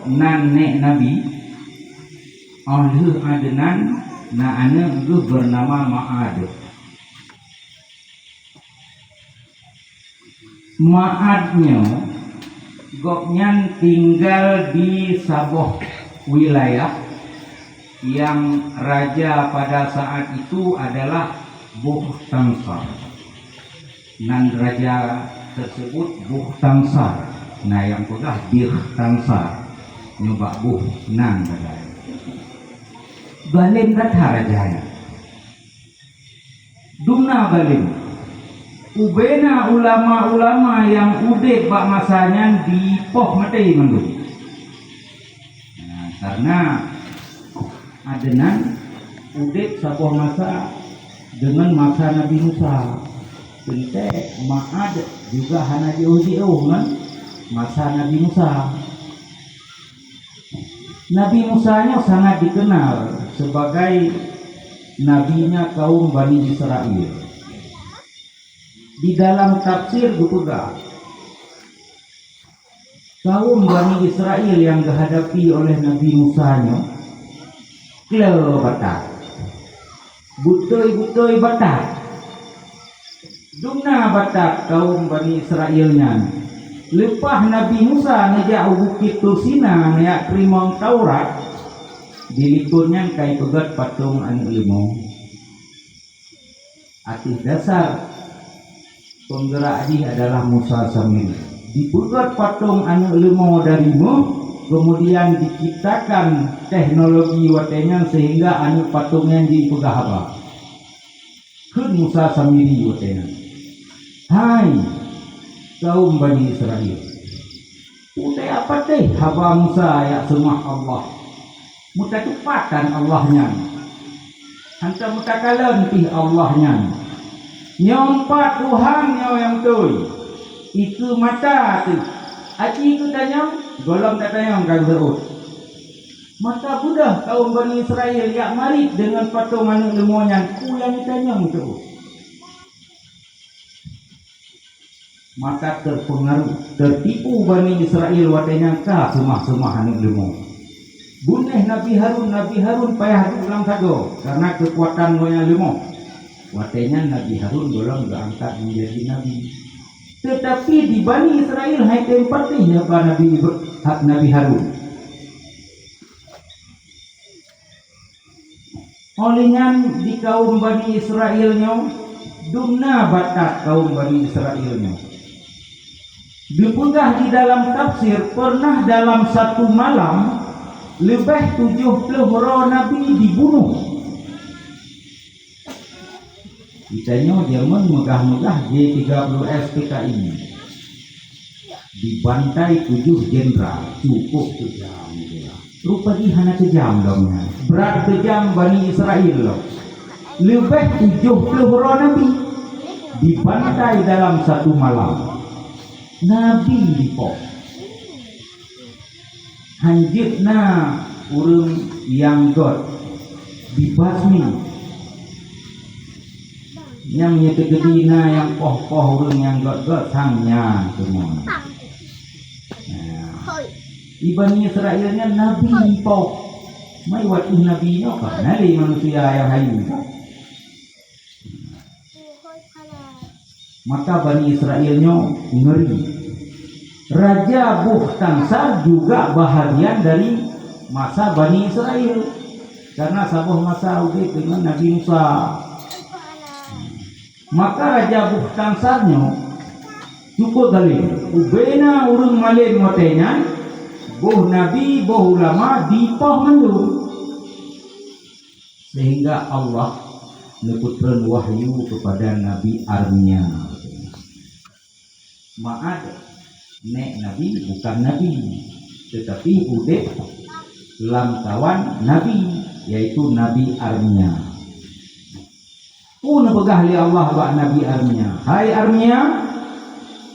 nan nek nabi oleh adenan na ane bernama Ma'ad. Ma'adnya goknyan tinggal di sabuh wilayah yang raja pada saat itu adalah Bukhtansar. Nan raja tersebut Bukhtansar. Nah yang pegah Bikhtansar. Nyoba buh nan badai. Balin datha rajanya. Dumna balin. Ubena ulama-ulama yang udik bak masanya di poh mati mandu. Nah, karena adenan udik sabuh masa dengan masa Nabi Musa. Pente Ma'ad juga hana jauh-jauh kan masa Nabi Musa. Nabi Musanya sangat dikenal sebagai nabinya kaum Bani Israel. Di dalam tafsir juga kaum Bani Israel yang dihadapi oleh Nabi Musanya kelo batak butoi batak dumna batak kaum Bani Israelnya. Lepas Nabi Musa ngejak bukit Tursina ngejak terima Taurat dilikurnya kai pegat patung anu ilmu atis dasar penggerak di adalah Musa Samiri dipegat patung anu ilmu darimu kemudian diciptakan teknologi watenya sehingga anu patungnya dipegah apa kun Musa Samiri watenya. Hai kaum Bani Israel, utai apa teh haba Musa ya semua Allah muta tupatan Allahnya anta muta kalan ti Allahnya nyompa Tuhan yang tuh itu mata tu aci itu tanya golong katanya kan berut mata budak kaum Bani Israel yang mari dengan patungan ilmunya ku yang tanya tu maka terpengaruh tertipu Bani Israel watenya ka semah-semah anu ilmu buneh Nabi Harun payah ulang kado karena kekuatan gonya ilmu watenya Nabi Harun golong diangkat menjadi nabi. Tetapi di Bani Israel hai tempatnya Nabi Harun olehnya di kaum Bani Israelnya dumna batak kaum Bani Israelnya dipunggah di dalam tafsir pernah dalam satu malam lebih 70 nabi dibunuh. Ditanya Jerman megah-megah J30S PKI dibantai 7 jenderal cukup kejam rupanya hana kejam dongnya berat kejam Bani Israel loh. Lebih 70 nabi dibantai dalam satu malam. Nabi dipok hanjitna urung yang god dibasmi yang nyegedina yang poh-poh urung yang god sangnya semua. Di Bani Israelnya Nabi dipok mai waktu Nabi apa nali manusia yang hayu. Maka Bani Israelnya ngeri. Raja Bukhtansar juga bahagian dari masa Bani Israel karena sabuh masa udah dengan Nabi Musa. Maka Raja Bukhtansarnya cukup kali ubena urung malin motenya boh nabi boh ulama dipoh mendung sehingga Allah neputreun wahyu kepada Nabi Armia. Ma'ad nek nabi bukan nabi tetapi udah lam kawan nabi yaitu Nabi Armia. Pun begah li Allah wa Nabi Armia. Hai Armia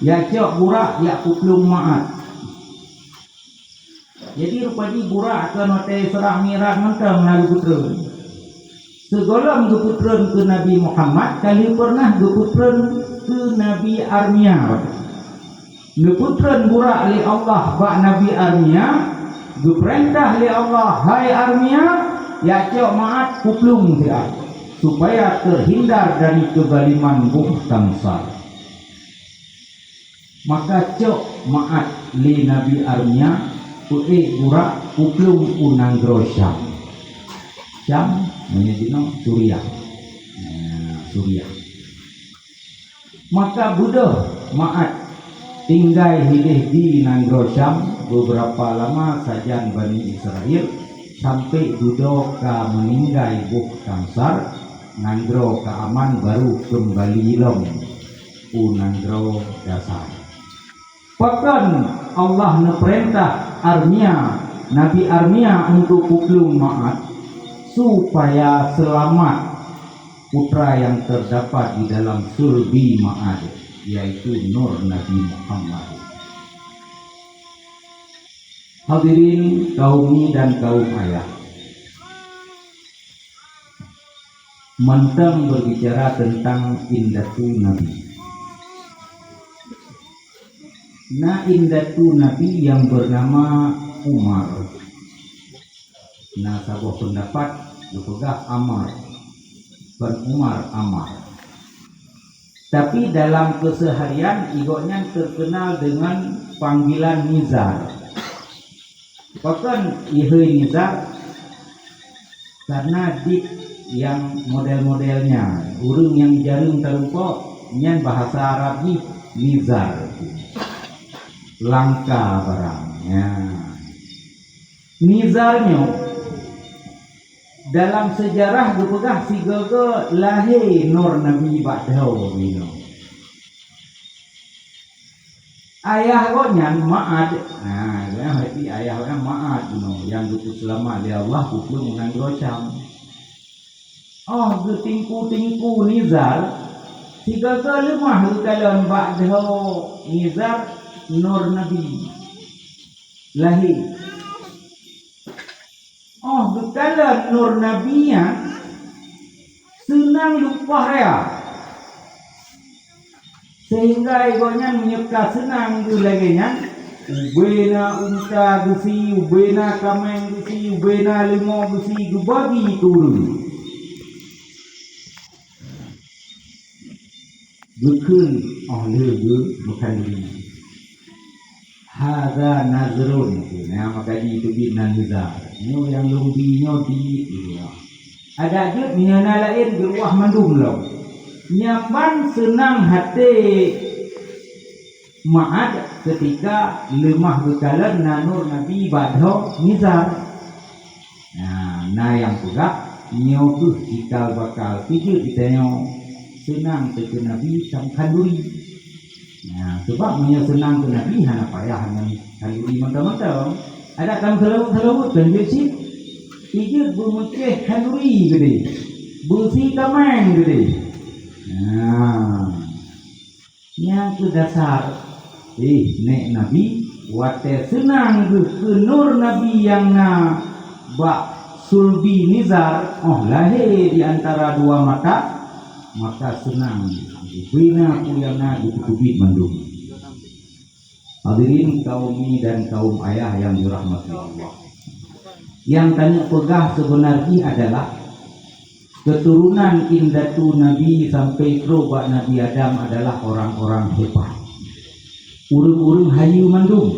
ya cok burak ya kuplung Ma'ad. Jadi rupanya burak akan note serah mirah mentang lalu putreun. Segolong geputreun ke Nabi Muhammad kali pernah geputreun ke Nabi Armia. Geputreun burak li Allah ba Nabi Armia diperintah oleh Allah, hai Armia, ya cok maat kuplung dia, supaya terhindar dari kezaliman Buktansar. Maka cok maat li Nabi Armia, burak kuplung unanggro Syam. Syam menyedino Suriah. Suriah. Maka budak maat tinggal hidup di Nanggro Syam beberapa lama saja Bani Israel sampai budak meninggal Buktansar. Nanggro aman baru kembali lom Nanggro dasar. Bahkan Allah neperintah Armia, Nabi Armia untuk kuplung maat supaya selamat putra yang terdapat di dalam sulbi Ma'ad, yaitu Nur Nabi Muhammad. Hadirin kaumi dan kaum ayah, mentang berbicara tentang indatu Nabi. Nah, indatu Nabi yang bernama Umar. Nah, sebuah pendapat berpegang Amar, Umar Amar. Tapi dalam keseharian igonya terkenal dengan panggilan Nizar. Bahkan ihoi Nizar karena dik yang model-modelnya urung yang jaring terlupa nyan bahasa Arab ni Nizar, langka barangnya. Nizarnya dalam sejarah dipegah si gaga lahir Nur Nabi Ba'dahu bino. Ayah gonya Ma'ad. Nah, ya hati ayah gonya Ma'ad bino yang diutus selama oleh Allah hukum Nanggro Syam. Oh, getingku-tingku Nizar. Si gaga lemah dalam Ba'dahu Nizar Nur Nabi lahir. Oh, betala Nur Nabinya senang lupa raya, sehingga ibunya menyeka senang tu lagi nya. Ubena unta besi, ubena kameng besi, ubena limau besi, bagi turun. Bekun, oh lege bukan ini. Hada nazrun, nah maka di itu binan Nizar. Nyo yang lumbinya di dia. Ada je nyana lain geruah mandum lo. Nyaman senang hati Ma'ad ketika lemah bekalan Nur Nabi Ba'dahu Nizar. Nah yang juga nyo tuh cikal bakal pikir kita nyo senang ke Nabi sam kanduri. Nah sebab nyo senang ke Nabi hana payah dengan kanduri mentah-mentah. Ada kam selawut dan besi pikir bermeceh kanduri gede, besi kameng gede. Nah yang ke dasar nek Nabi wate senang ke Nur Nabi yang na bak sulbi Nizar, oh lahir di antara dua maka senang bina puyana dikutubit mandum. Hadirin kaumi dan kaum ayah yang dirahmati Allah. Yang tanya pegah sebenarnya adalah keturunan indatu Nabi sampai kerubak Nabi Adam adalah orang-orang hebat. Urung-urung hayu mandum.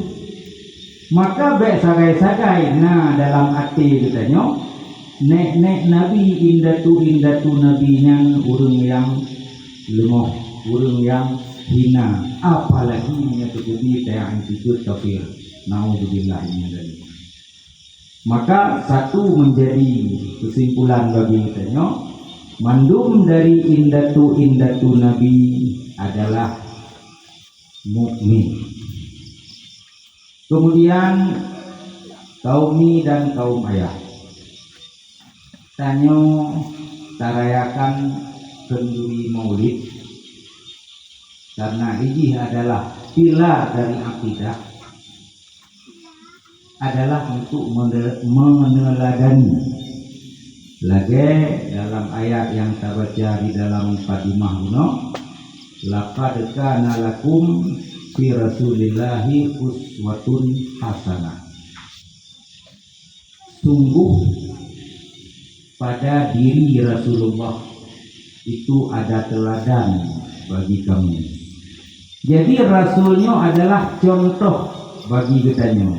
Maka baik sagai-sagai dalam hati katanya nek Nabi indatu Nabi yang urung yang lemah, urung yang hina, apalagi menyebut yang ikut kafir. Naudzubillah min dzalik. Maka satu menjadi kesimpulan bagi kita, mandum dari indatu Nabi adalah mukmin. Kemudian kaumi dan kaum ayah tanyo tarayakan kenduri maulid karena ini adalah pilar dari akidah, adalah untuk meneladani. Lagi dalam ayat yang kita baca di dalam Mukadimah kuno, laqad kana lakum fi rasulillahi uswatun hasanah. sungguh pada diri Rasulullah itu ada teladan bagi kamu. Jadi Rasulnya adalah contoh bagi getanya.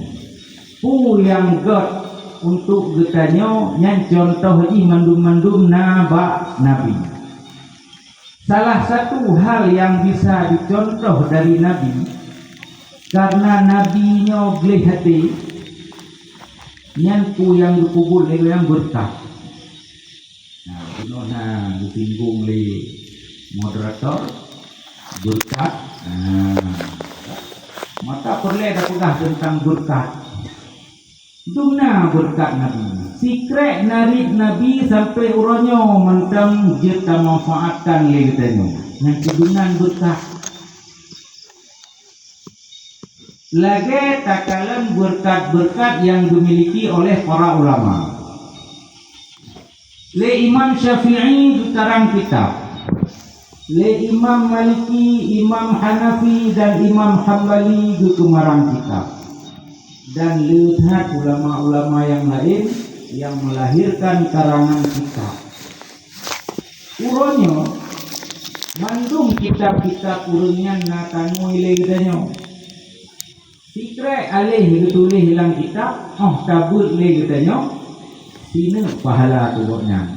Pu yang God untuk getanya yang contoh di mandum-mandum nabi. Salah satu hal yang bisa dicontoh dari Nabi, karena nabinya boleh hati nyanku yang dikubur yang berkah. Nah, disinggung oleh moderator berkat. Maka perlu dah tentang berkat. Dumna berkat Nabi. Sikret narik Nabi sampai uronyo mentang kita manfaatkan le katanya. Nanti dunan berkat. Lagi takalan berkat-berkat yang dimiliki oleh para ulama. Le Imam Syafi'i sekarang kitab. Le Imam Maliki, Imam Hanafi dan Imam Hambali kemarang kitab. Dan lihat ulama-ulama yang lain yang melahirkan karangan kitab. Uronyo mandung kitab-kitab urunnya natanu ile gedanya. Sikre alih getulih hilang kitab, kabut le gedanya. Sini pahala turunnya.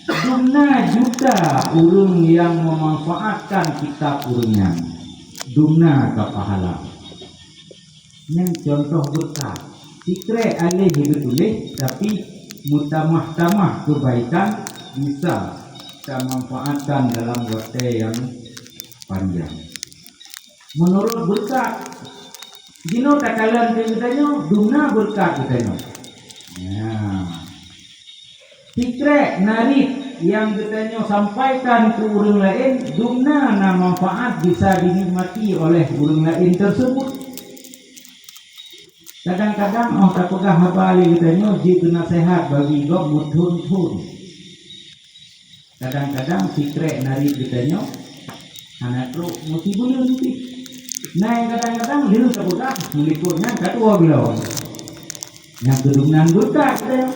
Dumna juga urung yang memanfaatkan kitab urunnya. Dumna ke pahala. Yang contoh berkah. Sikre alih getulih tapi mutamah-tamah kebaikan bisa kita manfaatkan dalam waktu yang panjang. Menurut berkat, jino takalan katanya dumna berkat katanya. Ya. Sikre narik yang katanya sampaikan ke orang lain, dumna na manfaat bisa dinikmati oleh orang lain tersebut. Kadang-kadang tak pegah habali katanya jika nasihat bagi gok mutun-tun. Kadang-kadang sikre narik katanya anak lu mesti boleh nanti. Nah kadang-kadang liru tak pegah melikurnya kedua bilau. Yang kedungan berkat katanya.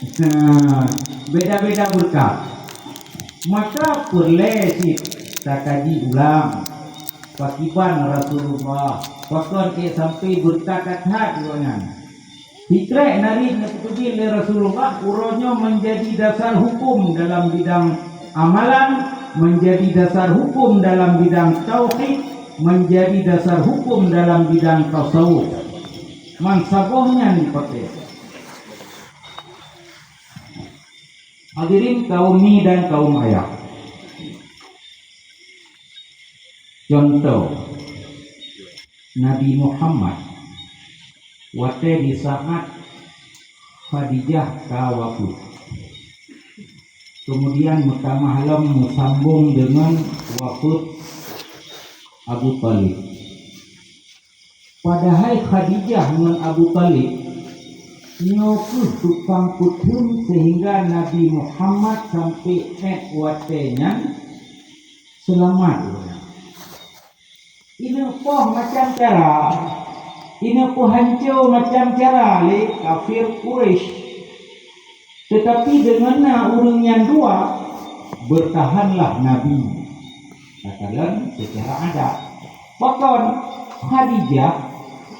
Nah, beda-beda berkat. Maka perlu kita kaji ulang pakiban Rasulullah. Pakon ke sampai berkat-kat ulangan. Fikre nari ngetubi le Rasulullah uronyo menjadi dasar hukum dalam bidang amalan, menjadi dasar hukum dalam bidang tauhid, menjadi dasar hukum dalam bidang tasawuf. Mansabohnya dipakai. Hadirin kaum mi dan kaum ayah. Contoh Nabi Muhammad wate di saat Khadijah kawafut. Kemudian mutamahalam musambung dengan wafut Abu Talib. Padahal Khadijah dengan Abu Talib nyoku tukang putun sehingga Nabi Muhammad sampai watenya selamat. Ini poh macam cara, ini poh hancur macam cara le kafir Quraisy. Tetapi dengan orang yang dua bertahanlah Nabi. Katakan secara adat. Bahkan Khadijah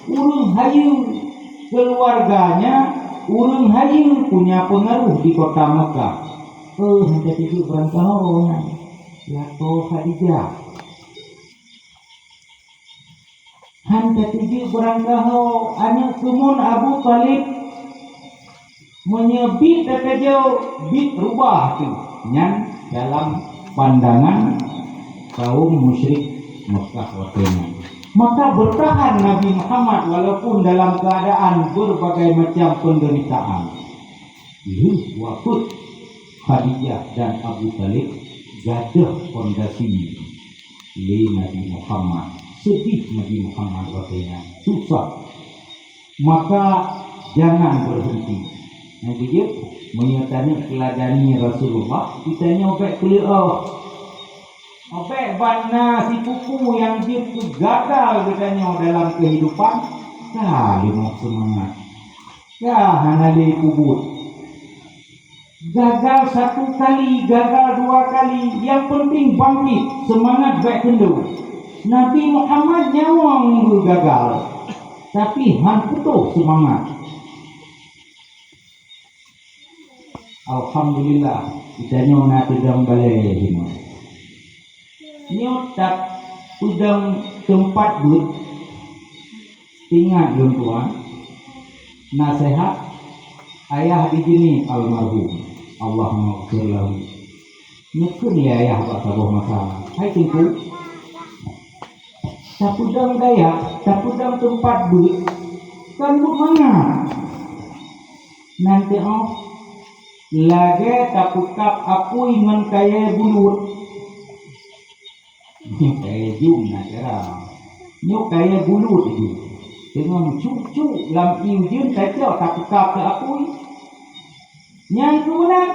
urung hayu keluarganya, urung hayu punya pengaruh di kota Mekah. Hendak itu berangkahnya. Ya toh Khadijah. Hanya tujuh berangkah anak kumun Abu Talib menyebut jauh bit rubah tu yang dalam pandangan kaum musyrik Mekah waktunya. Maka bertahan Nabi Muhammad walaupun dalam keadaan berbagai macam penderitaan. Ini waktu Khadijah dan Abu Talib gadah fondasi li Nabi Muhammad. Sedih Nabi Muhammad waktunya susah, maka jangan berhenti. Nanti dia menyatakan teladani Rasulullah. Kita nyobek beliau, obek bana si pupu yang dia gagal katanya dalam kehidupan. Kali mau semangat. Ya hanali kubur. Gagal satu kali, gagal dua kali, yang penting bangkit, semangat baik kendo. Nabi Muhammad nyawang gagal, tapi han putus semangat. Alhamdulillah, kita nyona tudang balai hima. Nyotak tudang tempat dud, ingat belum tuan, nasihat ayah di sini almarhum. Allahumma ighfir lahu. Mungkin ya ayah buat sebuah masalah. Hai tengku. Tapudang daya, tapudang tempat duit. Kan buat mana? Nanti lagi tapukap aku ingin kaya bulut. Kaya jum nak cara. Nyok kaya bulut itu. Dengan cucu lam iujun kacau tapukap ke aku. Yang kemudian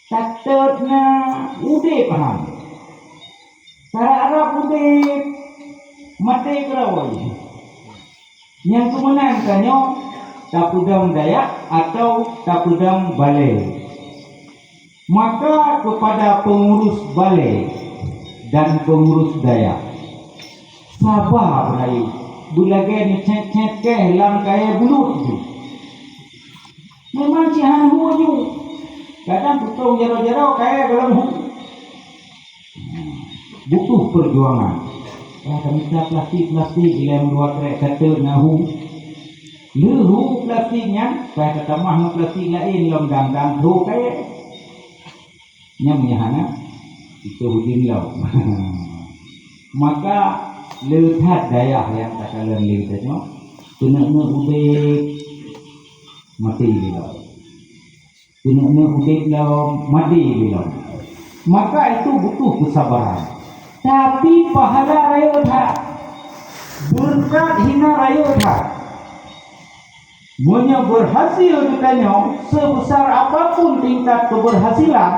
takutnya udah paham. Cara Arab udah mati kerawai. Yang kemudian kanyo tapudang Dayak atau tapudang balai. Maka kepada pengurus balai dan pengurus Dayak, sabar rayu. Bulagen cek-cek ke lang kaya bulut itu. Memang cihan huju. Kadang putung jero-jero kaya dalam hu. Butuh perjuangan. Ya kami tak plastik ilem dua krek kata nahu. Lehu plastiknya, saya kata mah plastik lain lom dang hu kaya. Nyam nyahana itu hujin lau. Maka lehat daya yang katakan lintanya, kena-kena ubek mati bilau. Kena udik bilau mati bilau. Maka itu butuh kesabaran. Tapi pahala raya tak. Berkat hina raya tak. Monya berhasil ditanya sebesar apapun tingkat keberhasilan,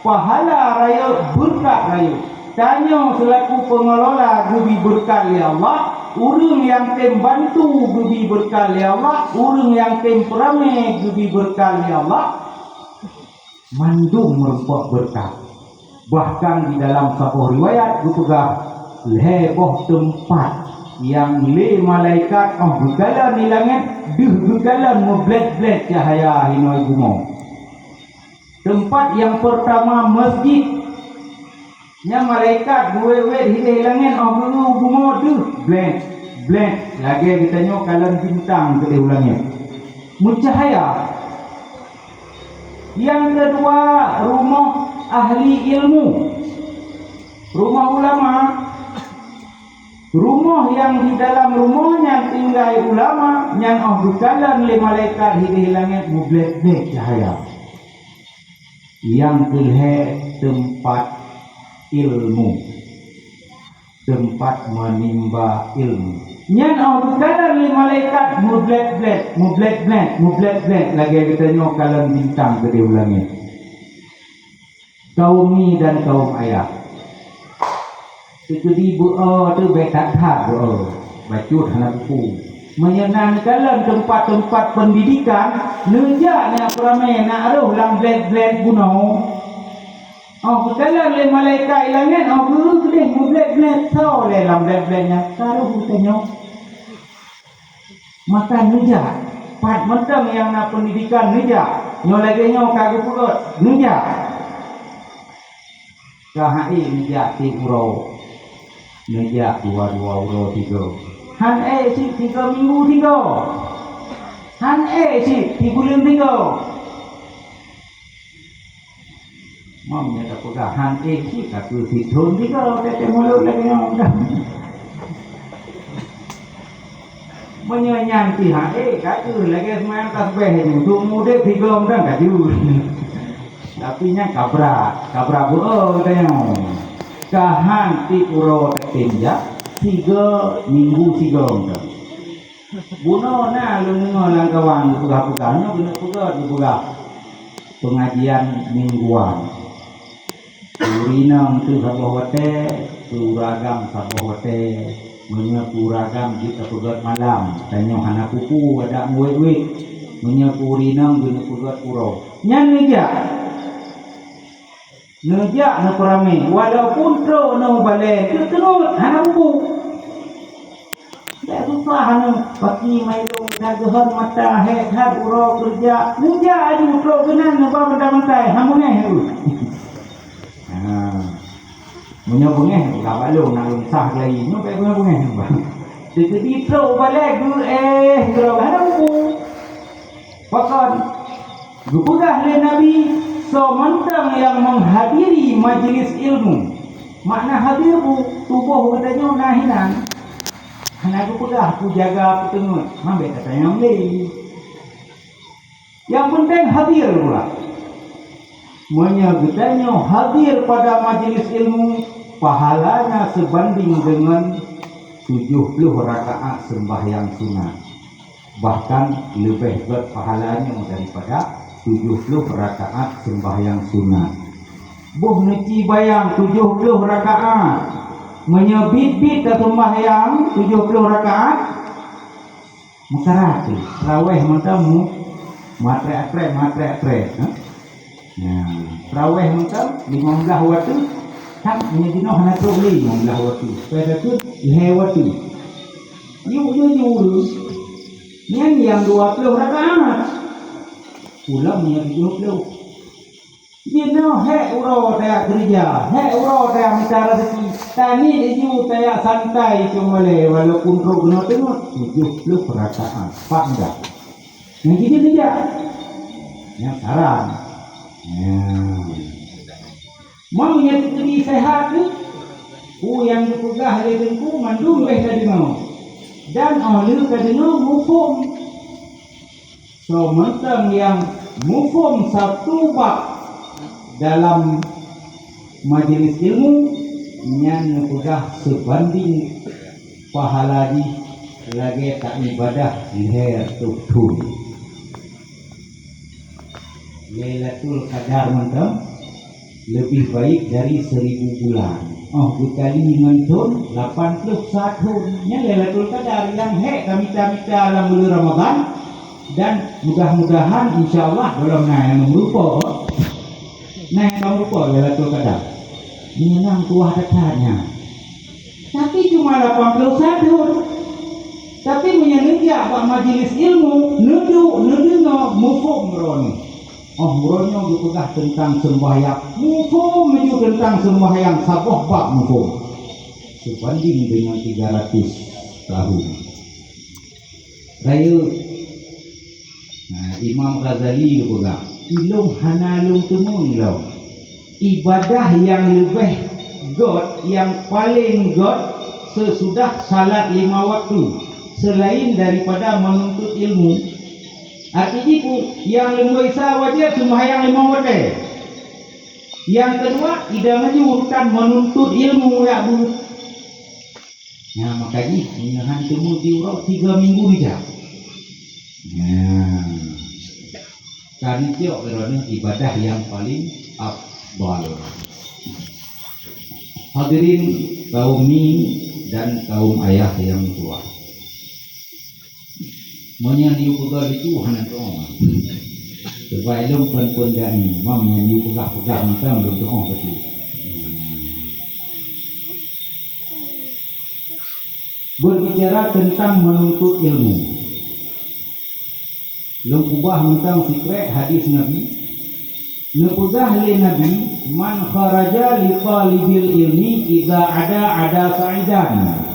pahala raya berkat raya. Tanya selaku pengelola gubi berkat ya Allah. Urang yang tem bantu gubi berkah ya Allah, urang yang tem peramai gubi berkah ya Allah, mandung merupakan berkah. Bahkan di dalam sebuah riwayat gupegah leboh tempat yang le malaikat gugalan di langit, gugalan ngeblet-blet cahaya hinoi gumo. Tempat yang pertama masjid. Nya malaikat duwe-duwe di langit gumo blend lagi ditanya kalan bintang ke ulangnya mencahaya. Yang kedua rumah ahli ilmu, rumah ulama, rumah yang di dalam rumahnya tinggal ulama yang bukalan le malaikat di langit blend cahaya. Yang kedua tempat ilmu, tempat menimba ilmu. Nyan bukalan li malaikat mublet lagi kita nyokalan bintang ke ulangnya. Kaumi dan kaum ayah. Itu di tu baik tak bacut anak buku. Menyenangkan tempat-tempat pendidikan, nejaknya peramai nak aduh lang bled gunung. Bukalan le malaikat ilangnya, gede bled tahu le lam bled-blednya. Taruh bukannya. Maka nejak, pat mentang yang nak pendidikan nejak, lagi kagak pulot nejak. KHI nejak 3 euro, nejak 2 euro 3. Han si 3 minggu 3. Han si 3 bulan 3. Mamnya tak pegahan si kata si thun 3 tete mulut lagi yang menyanyang pihak kata lagi semayan tasbih untuk muda 3 orang kaju. Tapi nya kabra buo tanya kahan 3 euro tetinja 3 minggu 3 orang. Buno na lungo lang kawan puga-puganya buno pengajian mingguan. Urinang tu sabohote, tu ragam sabohote, menyapu ragam kita pegat malam tanya hana pupu ada muwet-wet menyapu rinang guna pegat purau nyan nejak na perame walaupun tro na balen tenut hana pupu tak susah hana pagi mailung dagohan mata hat urau kerja nejak aju tro genan na ba mentai hamungeh Menyo bengeh ka balong nang sah lagi nyo pe bengeh bang. Jadi pro balik gu pro ada buku. Pakon gu pegah le Nabi semantang yang menghadiri majelis ilmu. Makna hadir bu tubuh katanya nahinan. Hana gu pegah ku jaga ku tenut. Mambe katanya mlei. Yang penting hadir pula. Menyebutnya hadir pada majelis ilmu pahalanya sebanding dengan 70 rakaat sembahyang sunat, bahkan lebih berat pahalanya daripada 70 rakaat sembahyang sunat. Buh neci bayang 70 rakaat menyebit-bit sembahyang 70 rakaat masyarakat raweh matamu matre-atre nah, raweh macam 15 waktu tak menjadi noh hana tu boleh 15 waktu. Pada tu leher waktu. You yang 20 rakaat. Ulang yang 20. Dia noh hek urau tak kerja, hek urau tak minta rezeki. Tani you tak santai cuma le walaupun kau kena tengok 70 rakaat. Pak dah. Yang gini dia. Yang saran. Mau nyati diri sehat tu, yang dipegah oleh dengku mandung tadi mau, dan oleh tadi mau mufum. Sementang yang mufum satu bab dalam majelis ilmu, yang dipegah sebanding pahala di lagi tak ibadah leher tu. Lailatul Qadar mantap lebih baik dari 1000 bulan. Oh, dikali dengan 81 nya Lailatul Qadar yang kami dalam bulan Ramadan dan mudah-mudahan insyaallah dalam yang merupa Lailatul Qadar. Menang tuah katanya. Tapi cuma 81. Tapi menyelidiki pak majelis ilmu nudu mufum roni. Oh, muronya dipegah tentang sembahyang mufum menuju tentang sembahyang saboh bab mufum sebanding dengan 300 tahun. Raya Imam Ghazali dipegah ilung hanalung temun lau ibadah yang lebih god yang paling god sesudah salat 5 waktu selain daripada menuntut ilmu. Artinya yang lembu isa wajib sembahyang 5 waktu. Yang kedua tidak menyuruhkan menuntut ilmu ya bu. Nah makanya menyahan temu di urau 3 minggu saja. Nah karena itu kerana ibadah yang paling afdal. Hadirin kaum dan kaum ayah yang tua. Menyanyi pegang itu hanya doa. Sebab ilmu pun dah ni, menyanyi pegang macam doa betul. Berbicara tentang menuntut ilmu. Lengkubah tentang sikret hadis Nabi. Nepegah li Nabi, man kharaja li talibil ilmi idza ada sa'idan.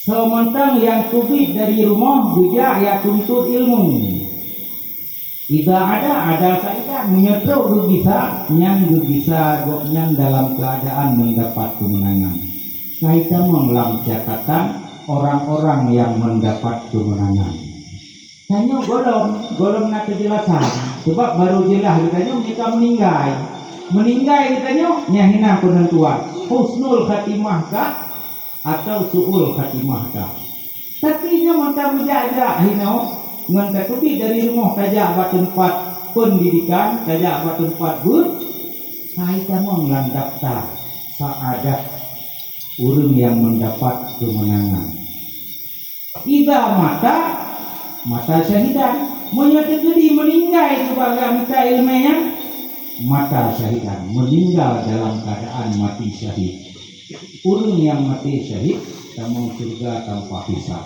Sementang yang tubik dari rumah juga ya tuntut ilmu. Jika ada saja menyetruk berbisa yang dalam keadaan mendapat kemenangan. Kaitan dalam catatan orang-orang yang mendapat kemenangan. Tanya golong nak kejelasan. Sebab baru jelas ditanya mereka meninggal ditanya nyahina penentuan. Husnul khatimah kah atau su'ul khatimah kah? Tapi nya maka menjajak hino ngan tubi dari rumah kajak ba tempat pendidikan, kajak ba tempat ber saya mau daftar saadah orang yang mendapat kemenangan. Ida mata syahidan. Menyatakan meninggal sebagai mata ilmiah, mata syahidan, meninggal dalam keadaan mati syahid. Orang yang mati syahid tamang surga tanpa hisab.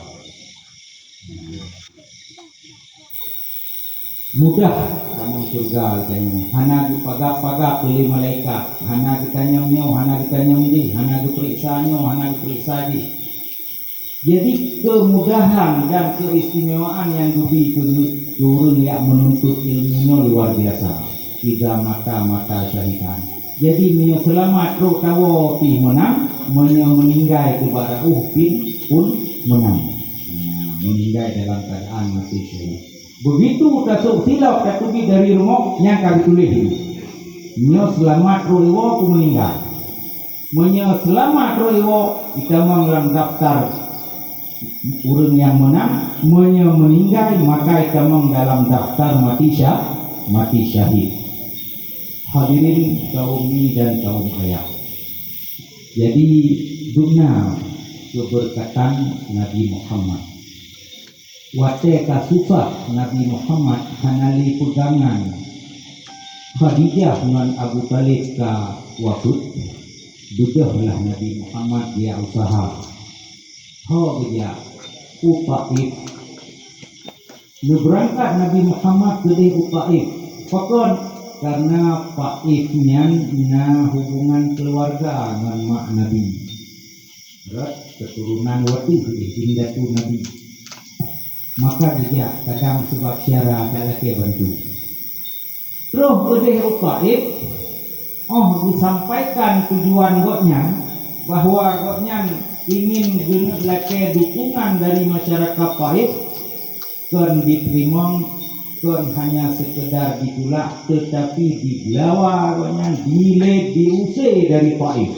Mudah tamang surga katanya. Hana dipagak-pagak oleh malaikat, hana ditanyamnya, hana ditanyamnya, hana diperiksanya, hana diperiksa di. Jadi kemudahan dan keistimewaan yang diberi turun yang menuntut ilmunya luar biasa. Tiga mata syahidan. Jadi minyak selamat roh tawa pi menang, meninggal ke bara pun menang. Meninggal dalam keadaan mati syahid. Begitu tasuk silap katubi dari rumah yang kami tulis itu. Minyak selamat roh iwo pun meninggal. Minyak selamat roh iwo kita mengelang daftar orang yang menang meninggal maka tamang dalam daftar mati syahid. Hadirin kaum ini dan kaum ayah. Jadi dunia keberkatan Nabi Muhammad. Wate kasusah Nabi Muhammad hanali pegangan Khadijah dengan Abu Talib ka wafud. Budahlah Nabi Muhammad dia usaha. Dia Upaif. Berangkat Nabi Muhammad ke Upaif. Fakon karena Paifnya na hubungan keluarga dengan mak Nabi. Berat keturunan waktu hindatu Nabi. Maka dia kadang sebab syara kalake bantu. Terus ke Upaif. Disampaikan tujuan goknya bahwa goknya ingin lake dukungan dari masyarakat Paif kan diterima kan hanya sekedar ditolak tetapi diglawa diusir dari Paif,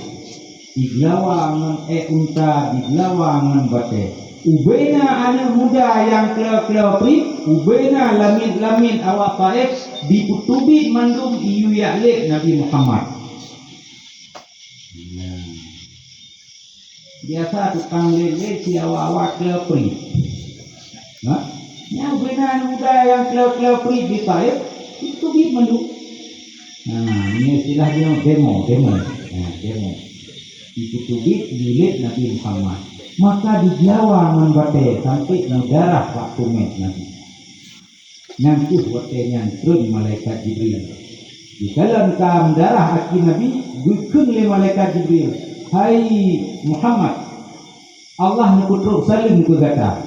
diglawa ngan unta, diglawa ngan bate. Ubena anak muda yang kela-kela pri, ubena lamit awak Paif diputubi mandum iyu yaklik Nabi Muhammad. Biasa tukang lele si awak-awak kelepri. Yang benar muda yang kelepri di Taif itu mandu. Ini istilahnya demo. Demo. Itu tubit milik Nabi Muhammad. Maka di Jawa membate sampai negara Pak Tumet Nabi. Nanti watenya turun malaikat Jibril. Di dalam kam darah aki Nabi dukun le malaikat Jibril. Hai Muhammad, Allah nukutruk salim ke gata.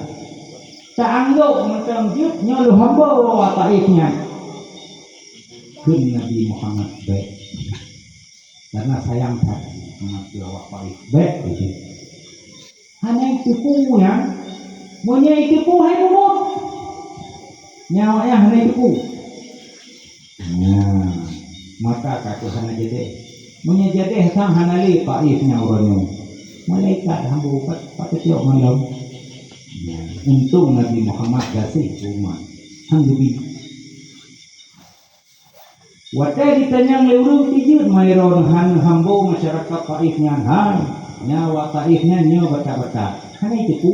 Tak anggap macam jut nyolu hamba wa taifnya. Kun Nabi Muhammad baik. Karena sayang hati mengerti awak taif baik itu. Hanya tipu ya, punya tipu hai umur. Nyawanya hanya tipu. Maka kata hanya jadi. Menyejadeh sang hanali Paifnya orangnya malaikat hamba pada tiap malam. Untung Nabi Muhammad kasih umat hanggubi wadah ditanyang lewru tijur mayron hamba masyarakat Paifnya nyawa Paifnya nyawa bata-bata hanya itu.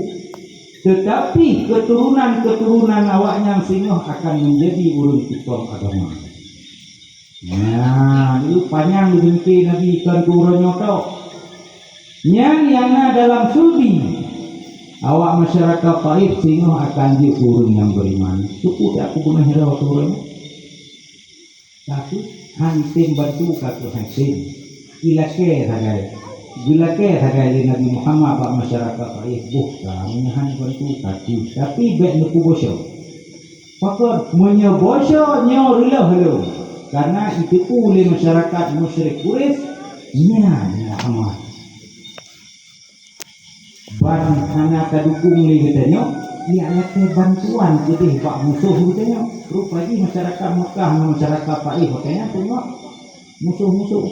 Tetapi keturunan awaknya singgoh akan menjadi urun tukang agama. Itu panjang dibenci Nabi ikan turunnya tau. Yang dalam sudi awak masyarakat Paif singgoh akan diurun yang beriman. Cukup aku guna hero turun. Tapi hantim bantu kata hantim. Ilake sagai Nabi Muhammad awak masyarakat Paif buka menyahan bantu tapi bek nuku bosyo. Pakar menyebosyo nyo helo. Karena itu oleh masyarakat musyrik Quraisy Muhammad ban anak kadukung li katanya ia ke bantuan jadi pak musuh katanya rupanya masyarakat Mekah masyarakat Taif katanya semua musuh-musuh.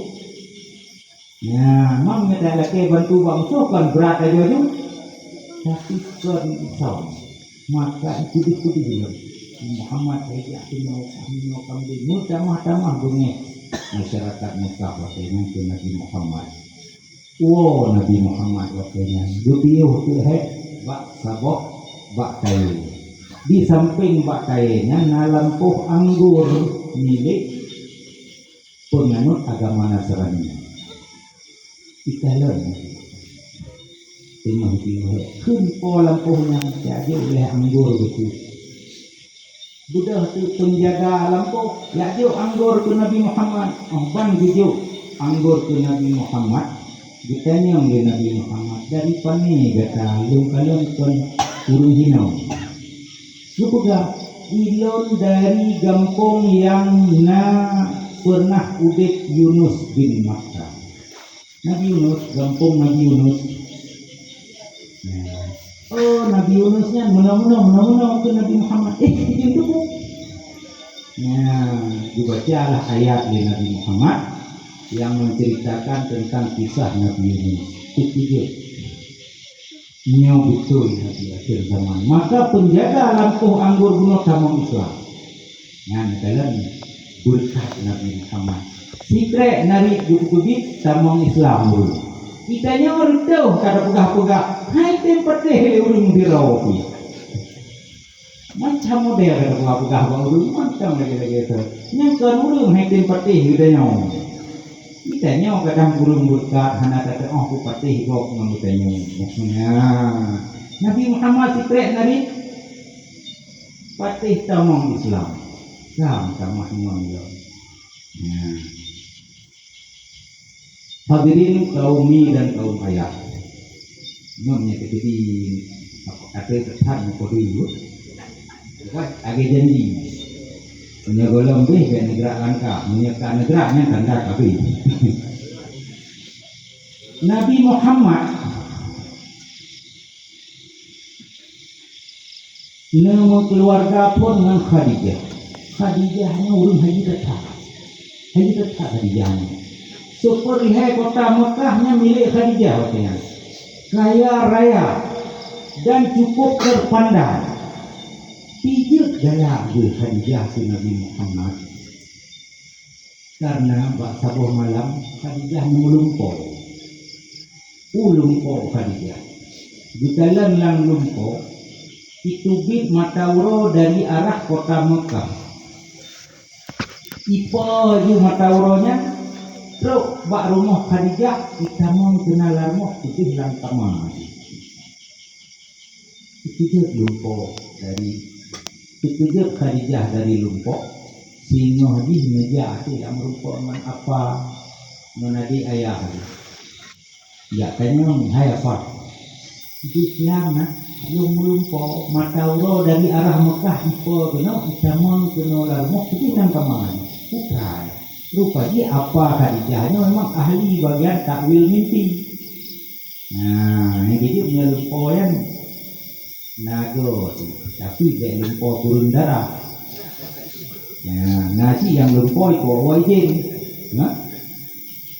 Mam kita lagi bantu pak musuh kan berat aja tu tapi kan bisa maka itu juga Muhammad kami tamah bunyi masyarakat Mekah waktunya ke Nabi Muhammad. Nabi Muhammad waktunya dubiuh tu bak sabok bak kayu. Di samping bak kayunya nalampuh anggur milik penganut agama Nasrani. Ikalon timah kun po lampuhnya jadi oleh anggur begitu. Budak tu penjaga lampu ya jo anggur ke Nabi Muhammad ban jo anggur ke Nabi Muhammad ditanya oleh Nabi Muhammad dari pani kata lu kalau kon urung hinau juga ilon dari kampung yang pernah udek Yunus bin Matta. Nabi Yunus kampung Nabi Yunus. Nabi Yunusnya menang ke Nabi Muhammad. Itu bu. Dibacalah ayat dari Nabi Muhammad yang menceritakan tentang kisah Nabi Yunus. Itu dia. Betul di akhir zaman. Maka penjaga lampu anggur gunung tamang Islam. Dalam berkat Nabi Muhammad. Sikre narik bukit tamang Islam dulu. Kitanya orang tahu kada pegah-pegah hai tempat deh urung dirawi macam model kada pegah-pegah bang urung macam lagi itu yang kan urung hai tempat deh kitanya kadang urung berkat hana kata ku patih kok ngambutanya Nabi Muhammad sikret nabi patih tamang Islam sama semua hadirin kaumi dan kaum ayah namanya ketika apa terhad ko dulu agak janji punya golong deh ke negara Lanka punya ke negaranya tanda tapi Nabi Muhammad nama keluarga pun dengan Khadijahnya urung haji tetap Khadijahnya superlihai kota Mekahnya milik Khadijah katanya. Kaya raya dan cukup terpandang. Pijak dalam Khadijah si Nabi Muhammad. Karena bak sabuh malam Khadijah melumpuh. Lumpuh Khadijah. Di dalam lang lumpuh itu bit matawro dari arah kota Mekah. Ipa ju matawronya Terus bak rumah Khadijah kita mau kenal rumah itu hilang taman. Itu dia lumpur dari itu dia Khadijah dari lumpur sehingga di meja yang merupakan man apa menadi ayah. Ya kayaknya hai apa itu siang yung lumpur matawro dari arah Mekah ipo kenal kita mau kenal rumah itu hilang taman. Bukan. Rupanya apa Khadijahnya memang ahli bagian takwil mimpi. Ini dia punya lumpoyan nago, tapi be lumpo turun darah. Nasi yang lumpo itu wajib.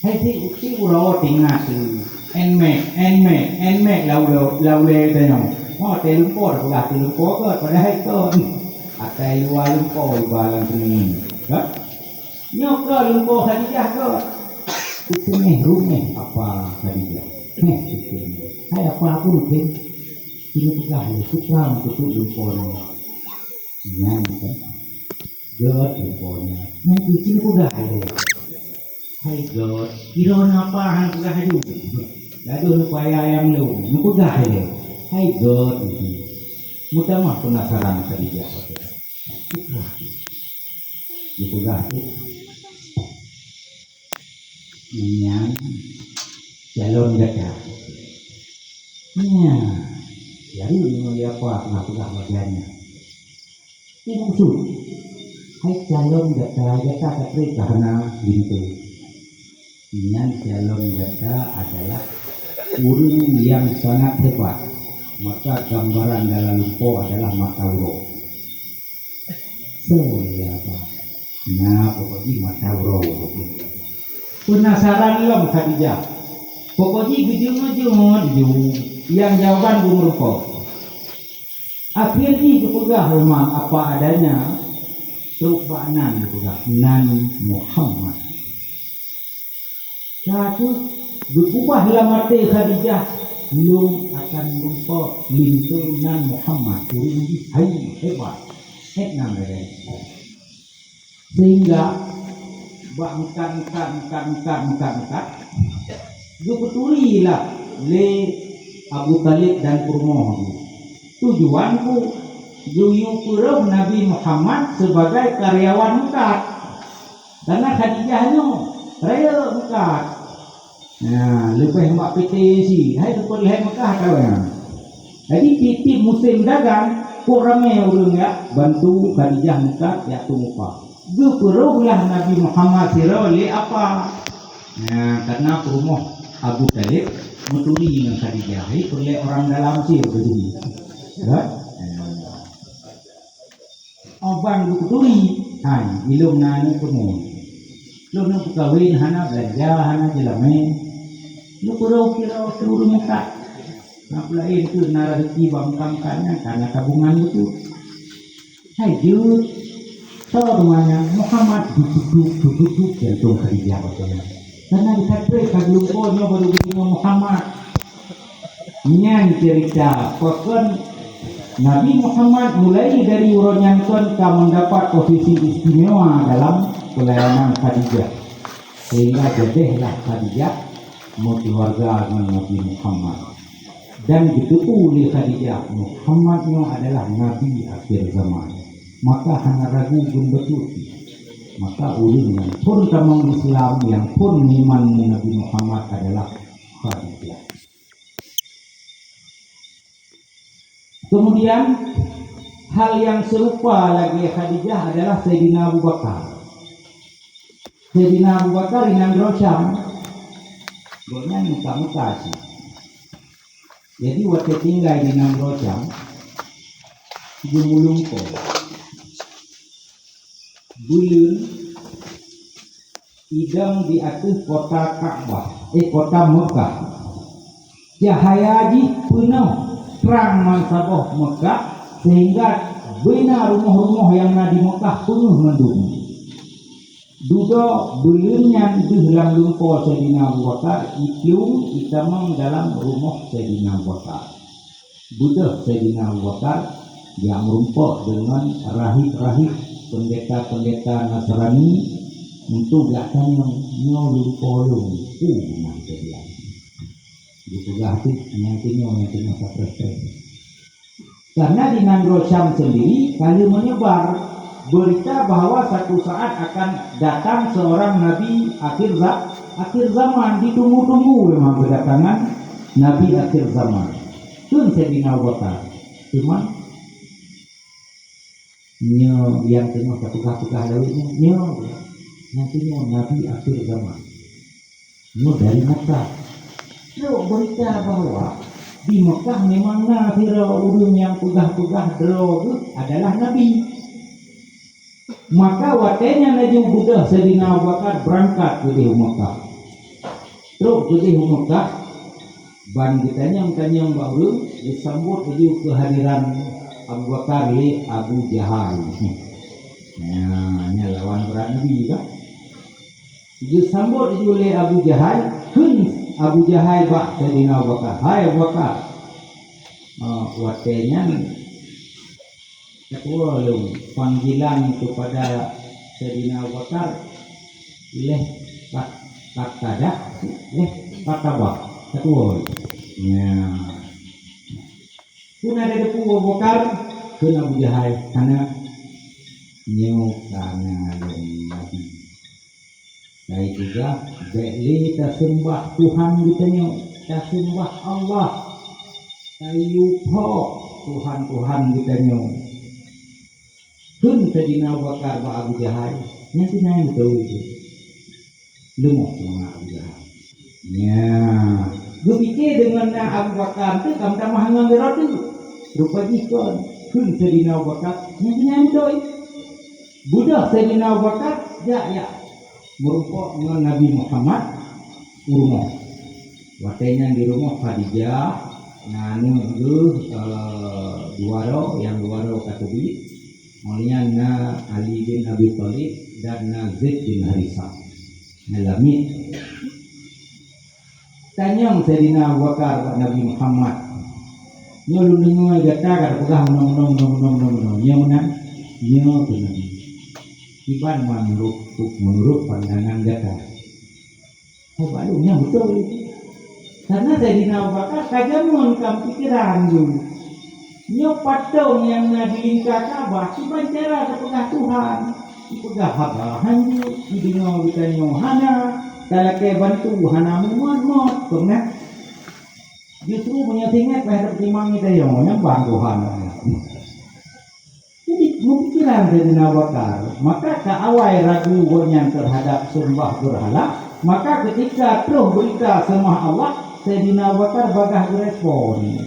Hai si uraw tinggal tu enmek lau tanya. Mau te lumpo dah te lumpo ke pada hai tu. Atai luar lumpo balang sini. Nyokol lumpuh Khadijah ke itu rumah apa Khadijah hai apa pun ini pegah sutra untuk lumpuhnya kan God lumpuhnya nanti sini pegah hai God kira apa hang pegah itu lalu upaya yang lu pegah hai God mudah mah penasaran Khadijah pegah pegah yang calon dekat. Jadi ini apa bagiannya? Ini maksud, hai calon dekat karena gitu. Yang calon dekat adalah urung yang sangat hebat. Maka gambaran dalam lumpo adalah matawro. Ya apa? Pokoknya matawro. Penasaran lo Khadijah. Pokoknya ujung yang jawaban belum rupa. Akhirnya kepegah memang apa adanya. Teruk baknan kepegah nan Muhammad. Satu berubahlah mata Khadijah belum akan lupa lintunan Muhammad turun di hai hebat enam dari sehingga bangkan beturilah le Abu Talib dan Kurmoh tujuanku Yuyu Puruh Nabi Muhammad sebagai karyawan Mekah karena Khadijahnya raya Mekah. Nah, lepas mbak PT si, hai tu lihat Mekah kau ya. Jadi titip musim dagang, kurangnya orang ya bantu Khadijah Mekah ya tu Mekah. Geperuhlah Nabi Muhammad siroli apa? Nah, karena rumah Abu Talib meturi dengan Khadijah, hai oleh orang dalam sih begini. Ya. Abang beturi, hai ilmu nani kemu. Lu nak kawin hana belanja hana jelame. Lu kira seluruh muka. Nak lain tu narasi bangkangkannya karena tabungan itu. Hai jut, tahu rumahnya Muhammad duduk jantung Khadijah betul. Karena dikatakan kalau kono baru begini Muhammad. Nyan cerita, pokon Nabi Muhammad mulai dari uronyanton mendapat posisi istimewa dalam pelayanan Khadijah sehingga jadilah Khadijah keluarga dengan Nabi Muhammad dan ditutup oleh Khadijah Muhammadnya adalah Nabi akhir zaman maka hanya ragu pun betul maka ulun yang pun tamang Islam yang pun iman Nabi Muhammad adalah Khadijah. Kemudian hal yang serupa lagi Khadijah adalah Sayyidina Abu Bakar. Sayyidina Abu Bakar inang Rosyam bolehnya muka-muka sih. Jadi waktu tinggal di Nang Rosyam Jumulungko Bulun idang di atas kota Ka'bah kota Mekah Cahayaji penuh terang mansabah Mekah sehingga benar rumah-rumah yang ada di Mekah penuh mendung. Duda belunyan di dalam lumpur Sayyidina Abu Bakar ikium itamang dalam rumah Sayyidina Abu Bakar. Buddha Sayyidina Abu Bakar yang merumpuk dengan rahib-rahib pendeta-pendeta Nasrani untuk gakkan yang lumpur yang terjadi. Gitu hati nantinya sapres. Karena di Nangro Syam sendiri kali menyebar berita bahwa satu saat akan datang seorang nabi akhir zaman ditunggu-tunggu memang kedatangan nabi akhir zaman. Tun Sayyidina Abu Bakar. Cuma yang tengok tukah-tukah dawitnya nantinya nabi akhir zaman. Dari Mekah. Lo berita bahwa di Mekah memang nabi urung yang pegah-pegah dero adalah nabi. Maka watenya Nabi Buddha Sayyidina Abu Bakar berangkat ke Mekah. Terus ke Mekah ban kitanya Mbak Ulun disambut ke kehadiran Abu Bakar li Abu Jahal. Nah, ini lawan berat Nabi kan. Disambut oleh Abu Jahal, Abu Jahal bak Sayyidina Abu Bakar. Hai Abu Bakar. Watenya ketua panggilan kepada Sayyidina Abu Bakar leh katabak ketua. Ya. Pun ada depu Abu Bakar ke Abu Jahal karena nyukana Nabi. Dari juga beli kita sembah Tuhan kita kita sembah Allah. Ayuho Tuhan kita Kun Sayyidina Abu Bakar ba Abu Jahal nanti nanya betul itu lemah sama Abu Jahal. Ya, gue pikir dengan Abu Bakar tu kamu tak mahu ngambil tu rupa jikon kun Sayyidina Abu Bakar nanti nanya betul budak Sayyidina Abu Bakar ya merupakan dengan Nabi Muhammad rumah watenya di rumah Khadijah nanu itu duaro katubi mulia na Ali bin Abi Thalib dan na Zaid bin Harithah nalami tanyang Sayyidina Abu Bakar wa Nabi Muhammad nyo lu dengoy gata pegah nom nya menang nya benar iban menurut pandangan gata balunya betul karena Sayyidina Abu Bakar kajamun kam pikiran dulu nyo patong yang dilingkar Ka'bah iban cara pegah Tuhan pegah habahan di dingo bitanyo hana talake bantu hana muat kena justru punya tingkat pada timang kita yang nyembah Tuhan. Jadi pikiran Sayyidina Abu Bakar, maka keawai ragu yang terhadap sembah berhala, maka ketika terus berita sembah Allah, Sayyidina Abu Bakar bagah berespon.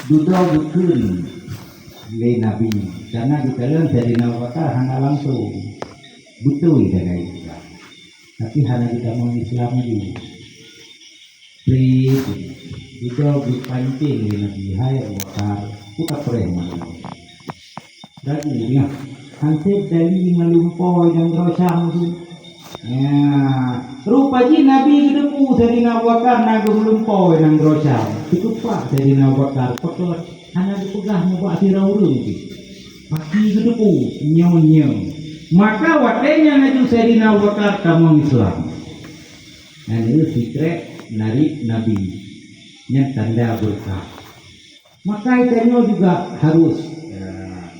Duduk bukun le Nabi, karena di dalam Sayyidina Abu Bakar hanya langsung betul dengan Islam, tapi hanya kita mengislam dulu. Juga berpancing di Nabi Hai Abu Bakar putar preman ragunya hansip dari melumpoi dan rosang ya rupanya Nabi kedepu Sayyidina Abu Bakar nagu melumpoi dan rosang cukup pak Sayyidina Abu Bakar pekot hanya dipegah nyoba siraurun pagi kedepu nyong maka watenya naju Sayyidina Abu Bakar kamu Islam dan itu secret narik Nabi yang tanda berkah maka ikannya juga harus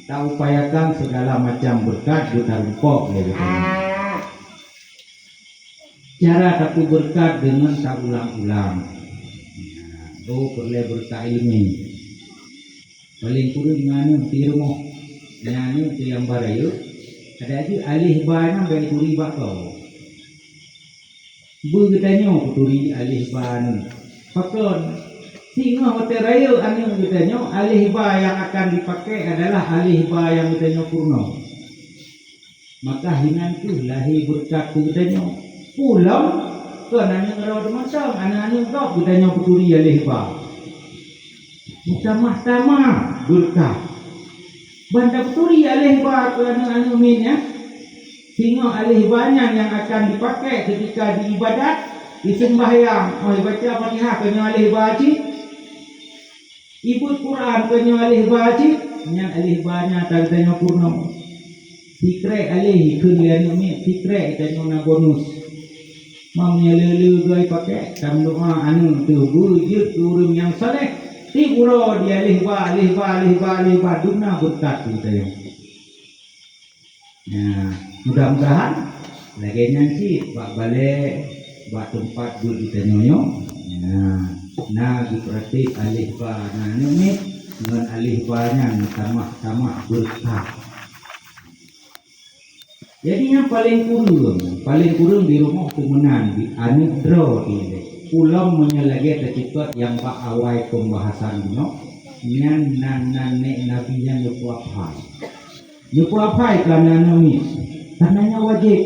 tak upayakan segala macam berkat ditarumpok cara tapi berkat dengan tak ulang-ulang perlu berkah ilmi paling kurang nganu tirmo nganu tu yang barayu ada aja alih bana bagi turi bakau begitannya kuturi alih ban pakon singa hotel raya anu begitannya alih ba yang akan dipakai adalah alih ba yang begitannya purno maka hinan tu lahir berkat begitannya pulang ke nanya ngerawat macam anak-anak kau begitannya kuturi alih ba tamah berkat banda kuturi alih ba ke anak-anak minyak sehingga alih banyak yang akan dipakai ketika diibadat, disembahyang, baca Fatihah kena alih baca, ibut Quran kena alih baca, yang alih banyak tanda purna. Sikre alih kalian ni sikre tanya bonus. Mamnya lelu gay pakai, kam doa anu tu bujut turun yang saleh, tiburo di alih ba duna berkat kita yang. Nah, mudah-mudahan lagi nanti bak balik bak tempat duduk kita nyonyo nah diperhati alih ba nah ini dengan alih ba-nya tamah berkah jadi yang paling kurang di rumah kemenan di anidro ini ulam menyelagi tercipta yang bak awal pembahasan no nan nabi nya Lupa apa kerana nami karenanya wajib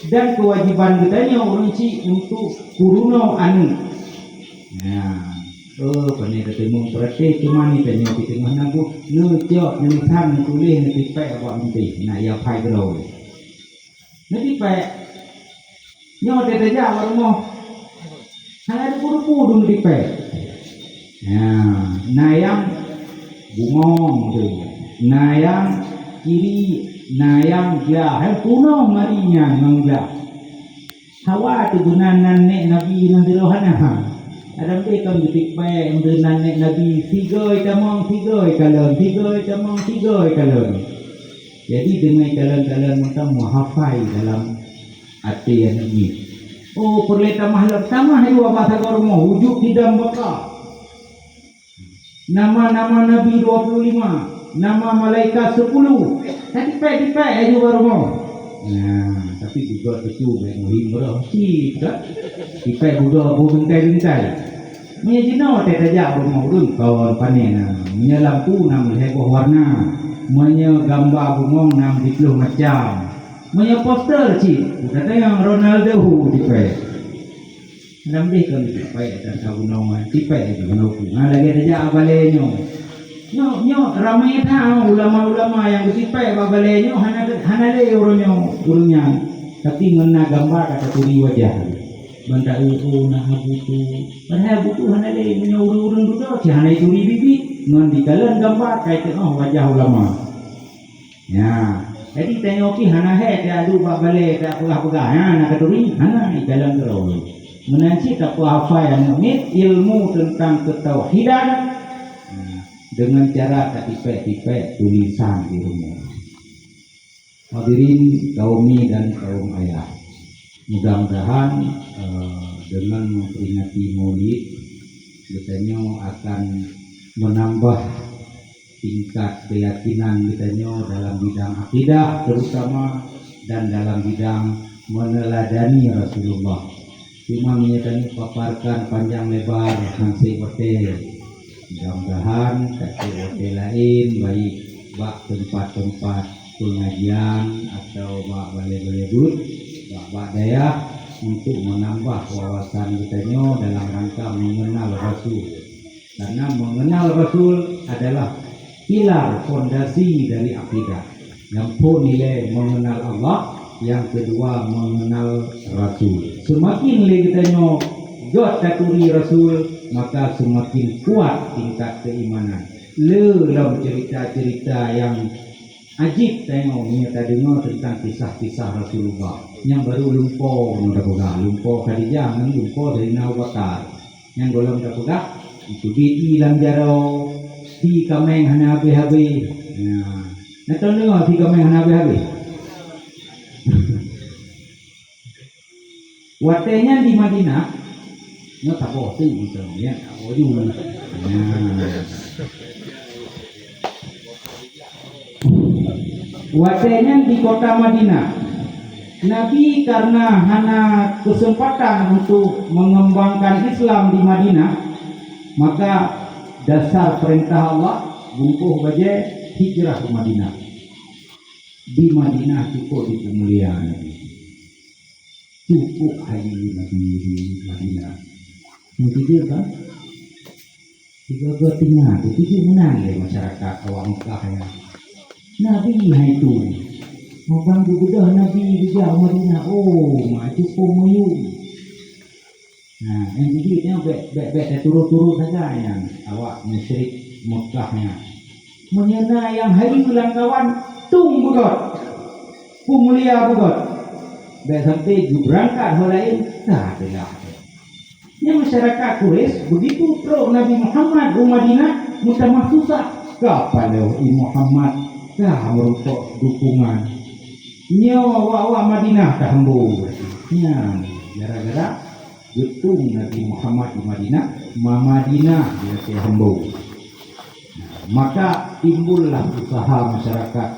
dan kewajiban kitanya urunci untuk kuruno anu pandai ketemu berarti cuma ni tanya di tengah nabu nujok nulisan tulis nanti pek apa nanti nak ya pai gerau nanti pek nyo tete ja warmo hanya puru-puru nanti pek nayang bungong tu nayang kiri nayang dia kuno marinya mangga hawa tu gunanan nek nabi nang dirohana ada bekam ditik bae gunanan nek nabi tigoi tamong tigoi kalon jadi dengan kalon macam menghafal dalam hati yang ini perlu tamah dua bahasa kormo wujud tidak baka nama-nama nabi 25 nama malaikat 10 tapi aja baru mau tapi juga itu yang muhim sih tak tipe juga bingkai menyajino teh aja baru mau dun kawan panen menyelampu nam heboh warna gambar bungong nam 20 macam poster sih kata yang Ronaldo tipe nambi kan tipe dan kabunong tipe itu lagi aja abalenyo nyo ramai tahu ulama-ulama yang ketipai babalenyo hana le urunya tapi ngena gambar kata turi wajah benda nak butuh padahal butuh hana le menyuruh dulu si hana itu bibi ngan dikalan gambar kait wajah ulama ya jadi tengok hana dia adu balik tak pegah-pegah nak keturi hana dikalan terus menanci tak apa yang mit ilmu tentang ketauhidan dengan cara tak tipek-tipek tulisan di rumah. Hadirin kaum ini dan kaum ayah, mudah-mudahan dengan memperingati Maulid kita akan menambah tingkat keyakinan kita dalam bidang akidah terutama dan dalam bidang meneladani Rasulullah. Cuma menyatakan paparkan panjang lebar hansip hotel. Mudah-mudahan kasih hotel lain baik bak tempat-tempat pengajian atau bak balai-balai but bak daya untuk menambah wawasan kita dalam rangka mengenal Rasul, karena mengenal Rasul adalah pilar fondasi dari akidah. Yang pun nilai mengenal Allah, yang kedua mengenal Rasul. Semakin kita jod katuri Rasul, maka semakin kuat tingkat keimanan. Dalam cerita-cerita yang ajib tengok kita dengar tentang kisah-kisah Rasulullah yang baru lumpur Khadijah yang lumpur dari Nawakar yang golong dah pegang itu di ilang jaro di kameng hana habis-habis nak tahu dengar di kameng hana habis-habis watenya di Madinah no tak boleh tu ya boleh watenya di kota Madinah. Nabi karena hana kesempatan untuk mengembangkan Islam di Madinah, maka dasar perintah Allah bungkuh baje hijrah ke Madinah. Di Madinah cukup di kemuliaan Nabi. Cukup haji Nabi di Madinah. Yang tiga kan? Tiga tinggal, tiga menang ya masyarakat awak Mekah ya. Nabi itu Mabang juga Nabi juga Madinah. Oh, macam pemuyung. Nah, yang jadi dia bek turut-turut saja yang awak musyrik Mekahnya. Menyena yang hari ulang kawan tung bugot. Mulia bugot. Bek sampai berangkat lain tak ada. Yang masyarakat Quraisy begitu pro Nabi Muhammad di Madinah mutamah susah. Kapan Muhammad dah merupakan dukungan. Nyawa Madinah dah hembur. Ya, gara-gara getung Nabi Muhammad di Madinah, Madinah dia hembur. Maka timbullah usaha masyarakat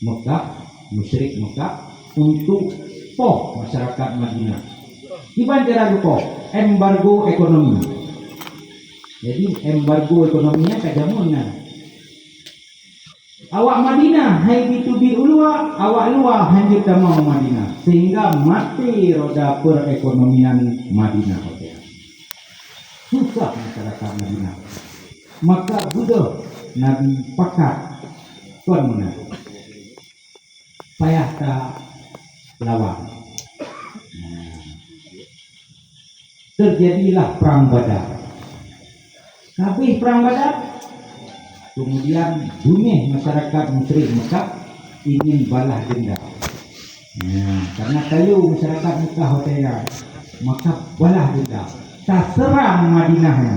Mekah, musyrik Mekah untuk poh masyarakat Madinah. Iban cara poh embargo ekonomi. Jadi embargo ekonominya kajamunan. Awak Madinah hai ditubi ulua, awak luar hanya mau Madinah, sehingga mati roda perekonomian Madinah. Susah masyarakat Madinah. Maka sudah Nabi pakat tuan mana payah tak lawan. Terjadilah perang Badar. Habis perang Badar, kemudian bunyi masyarakat musyrik Mekah ingin balas dendam. Karena kayu masyarakat Mekah hotel, maka balas dendam. Tak serang Madinahnya.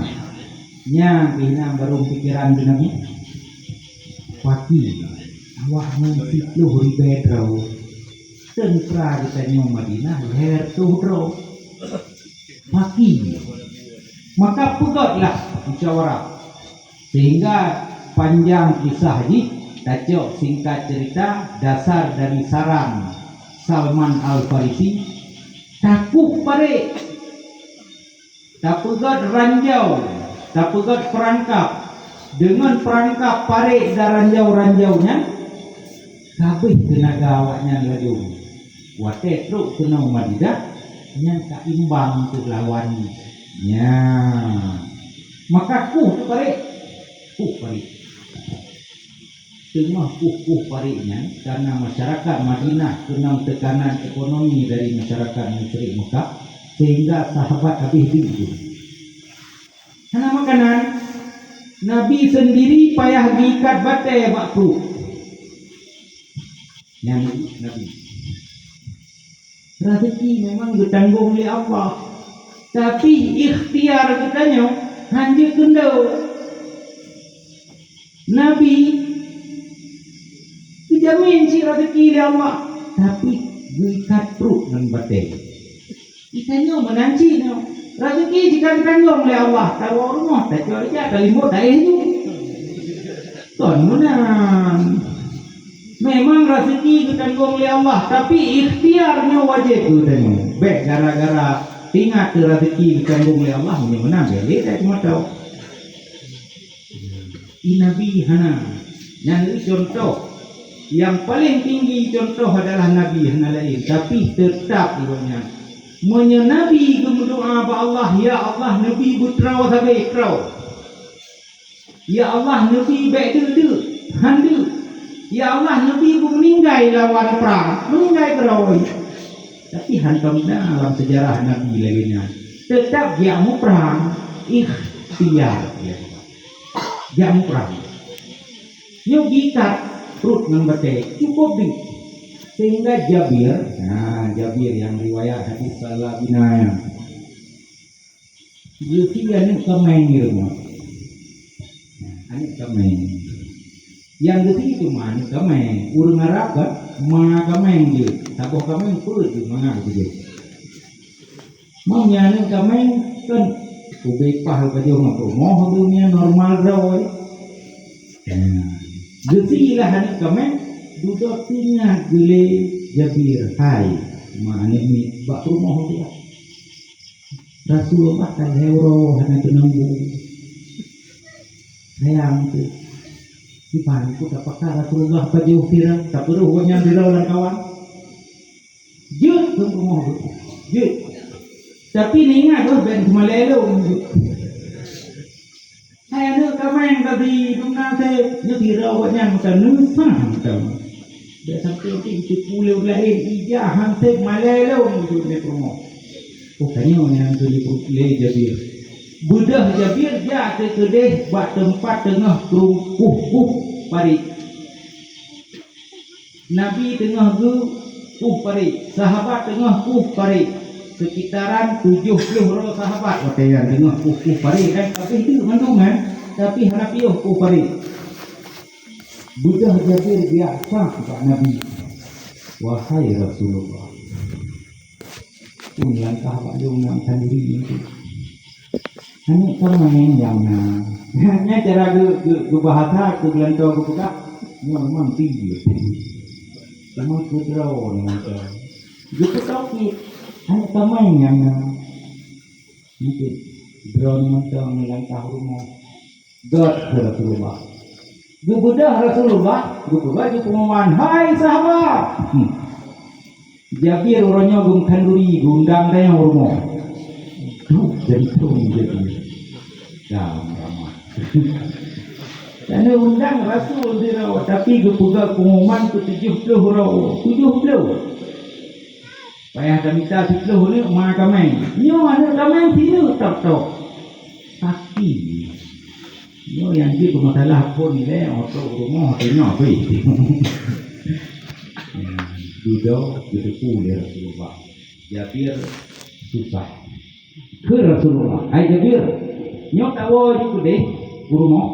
Nya bina baru pikiran di Nabi. Pati awak mesti lu ribedrau. Tentera ditanya Madinah leher tuh Pati. Maka pegotlah musyawarah sehingga panjang kisah ini, tacok singkat cerita dasar dari saran Salman Al-Farisi takut pare tak pegat ranjau tak pegat perangkap dengan perangkap pare dan ranjau-ranjaunya kabeh tenaga awaknya laju wate truk kena Madinah yang tak imbang untuk lawannya maka ku pare tengah pariknya karena masyarakat Madinah kena tekanan ekonomi dari masyarakat musyrik Mekah sehingga sahabat habis itu. Karena makanan Nabi sendiri payah diikat batai waktu yang Nabi. Rezeki memang ditanggung oleh Allah, tapi ikhtiar katanya hanya kendau. Nabi dijamin si rezeki oleh Allah, tapi diikat perut dengan batai. Itanya menanci no. Rezeki jika ditanggung oleh Allah, kalau rumah tak jual aja kalimut dah itu. Tuan menang. Memang rezeki ditanggung oleh Allah, tapi ikhtiarnya wajib tu tanya. Baik gara-gara ingat rezeki ditanggung oleh Allah, ni menang dia tak cuma tahu. Nabi hana. Yang contoh yang paling tinggi contoh adalah Nabi hana lain, tapi tetap ibunya menyenabi berdoa kepada Allah, ya Allah Nabi butrau sampai krau, ya Allah Nabi baik dulu handu, ya Allah Nabi meninggal lawan perang, meninggal krau. Tapi hantam dalam sejarah Nabi lainnya tetap dia mau perang ikhtiar dia mau perang nyok ikat perut dengan batai cukup di sehingga Jabir, Jabir yang riwayat hadis salah binaya, dia ni kemain ni rumah, ani kemain, yang desi itu mana kemain, urang Arab kan, mana kemain je, tak boleh kemain pun je mana je, mana ni kemain kan, ubepah kerja ngapo, mau dunia normal rawai, desi lah ani kemain. Duduk tinggal gele Jabir hai mana ni bak rumah dia Rasulullah kan euro hanya penunggu sayang tu di bantu apakah Rasulullah baju kira tak perlu hanya dirau dan kawan jut ke rumah jut tapi ni ingat tu ben cuma lelo saya nak kameng tadi dumna saya ni dirau hanya macam nusah macam dia sampai itu pulau lain ijah hansip malai lalu itu di rumah. Bukannya yang tu di pulau Jabir. Budah Jabir dia terkedih buat tempat tengah kerumpuh pari. Nabi tengah pari, sahabat tengah pari. Sekitaran 70 orang sahabat yang tengah pari kan, tapi itu mandungan, tapi harap iyo pari. Budah Jabir biasa kepada Nabi. Wahai Rasulullah, yang sahabat dia mengangkat diri itu. Hanya kemain yang hanya cara berbahasa ke gelantau ke buka, memang tinggi. Memang kudraw macam. Gitu tapi hanya kemain yang mungkin drone macam melangkah rumah. God Rasulullah. Gebudah Rasulullah, gebudah pengumuman, hai sahabat. Jabir orangnya gumkanduri, gundang dia rumah. Jadi dalam ramah. Karena undang Rasul dia, tapi gebudah pengumuman ke 70 orang, 70. Payah dah minta 10 ni, mana kami? Nyo ada kami sini tak. Tapi yang dia bermasalah pun ni lah, untuk rumah tengok apa itu. Duduk dia Rasulullah. Jabir susah. Ke Rasulullah. Hai Jabir, nyok tak boleh juga deh rumah.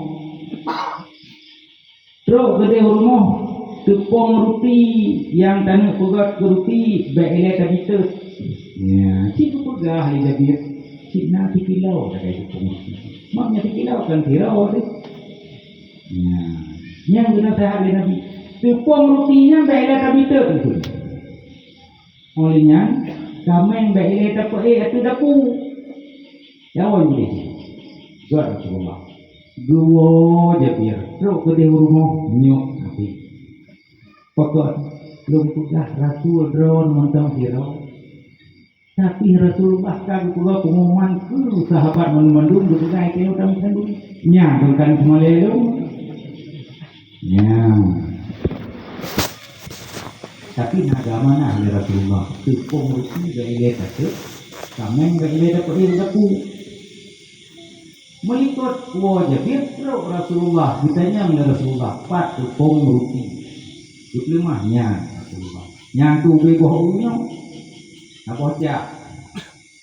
Terus ke deh rumah, tepung roti yang tanah pegat ke roti, baiklah tadi tu. Ya, cikgu pegah hai Jabir. Cik nak kilau dah kayak tepung roti. Maknya kilau kan tirau deh. Ya, yang guna sehat di Nabi. Tepung rotinya baiklah kami itu. Olehnya, kami yang baiklah dapat itu dapur. Jawab boleh. Gak Rasulullah. Dua Jabir. Terus ke dia rumah nyok Nabi. Pokok belum sudah Rasul drone mentang tirau. Tapi Rasulullah kan pula pengumuman ke sahabat menundung juga itu kami sendiri. Nya bukan cuma lelu. Ya. Tapi agama nah Rasulullah tepung roti dari letak tu Kameng bagi dapat ilmu daku. Melikut wajah Fir'aun Rasulullah ditanya dengan Rasulullah pat tepung roti. Diplemahnya Rasulullah. Yang tu bego unyo. Apa dia?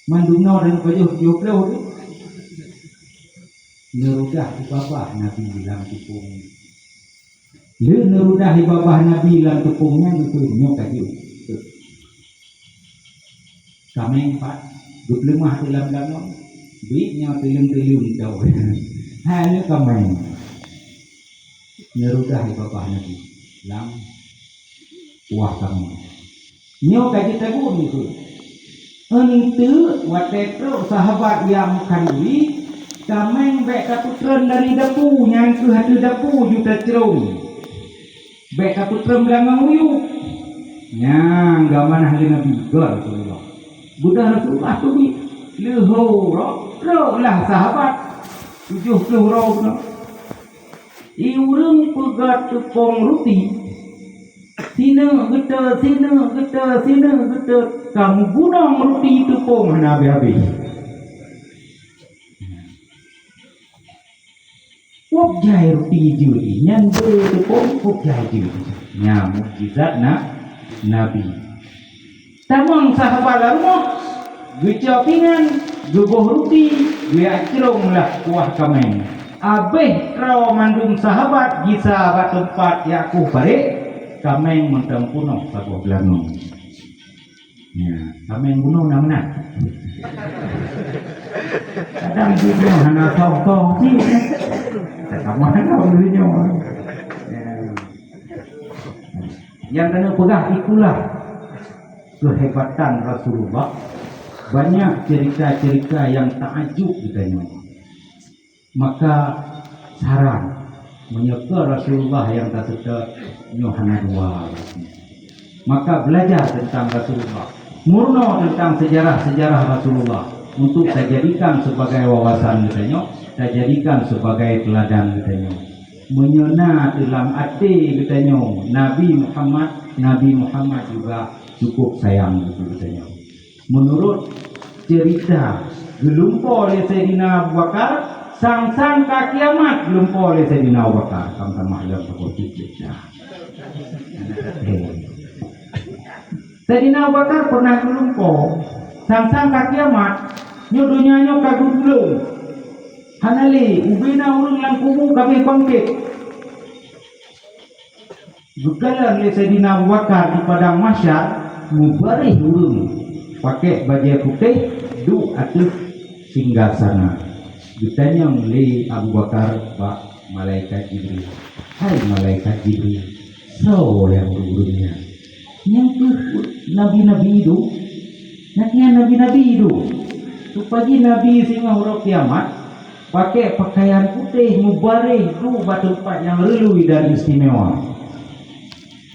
Mandungno dan pajuh plau tu. Nerudah ibabah Nabi bilang tepung. Le nerudah ibabah Nabi bilang tepungnya itu nyok aja. Kameng pat diplemah dalam danau. Biiknya telung-telung jauh. Hanya kameng. Nerudah ibabah Nabi. Lang wah kamu. Nyo kaji tegur itu. Ente watetro sahabat yang kandui kameng bek kaputren dari dapu yang ke hati dapu juta cerung. Bek kaputren belangang uyu. Yang gaman ahli Nabi gar Rasulullah. Buddha Rasulullah tu bi leho ro lah sahabat 70 ro. Iurung pegat tepung roti. Sina geta kamu gunang roti tepung hana habis. Wok jai roti juri nyan tepung wok jai juri. Nya mukjizat Nabi. Tamang sahabat lalu gecapingan gebuh roti dia acrong lah kuah kameng. Abeh raw mandung sahabat gisa bat tempat Yakub balik kameng mentang punong sabuah belanong. Ya, kameng punong namanya. Kadang dia hana tong-tong sih. Sama tahu dirinya. Yang kena pegang itulah kehebatan Rasulullah. Banyak cerita-cerita yang takjub katanya. Maka saran menyeka Rasulullah yang tak serta Yohana 2. Maka belajar tentang Rasulullah, murno tentang sejarah-sejarah Rasulullah untuk saya jadikan sebagai wawasan katanya, saya jadikan sebagai teladan katanya. Menyena dalam hati katanya Nabi Muhammad juga cukup sayang katanya. Menurut cerita gelumpo oleh Sayyidina Abu Bakar, sang-sang kiamat gelumpo oleh Sayyidina Abu Bakar. Kamu mahlam seperti itu. Sayyidina Abu Bakar pernah gelumpo, sang-sang kiamat, nyodonya kagum belum. Hanali ubina urang lang kumu kami bangkit. Bukalah oleh Sayyidina Abu Bakar di padang mahsyar mubarih urang. Pakai baju putih du atas singgasana. Ditanya oleh Abu Bakar Pak malaikat Jibril. Hai malaikat Jibril, so yang urungnya. Yang tu nabi-nabi itu, naknya nabi-nabi itu. Supaya nabi singa huruf kiamat pakai pakaian putih mubarih du batu tempat yang relui dan istimewa.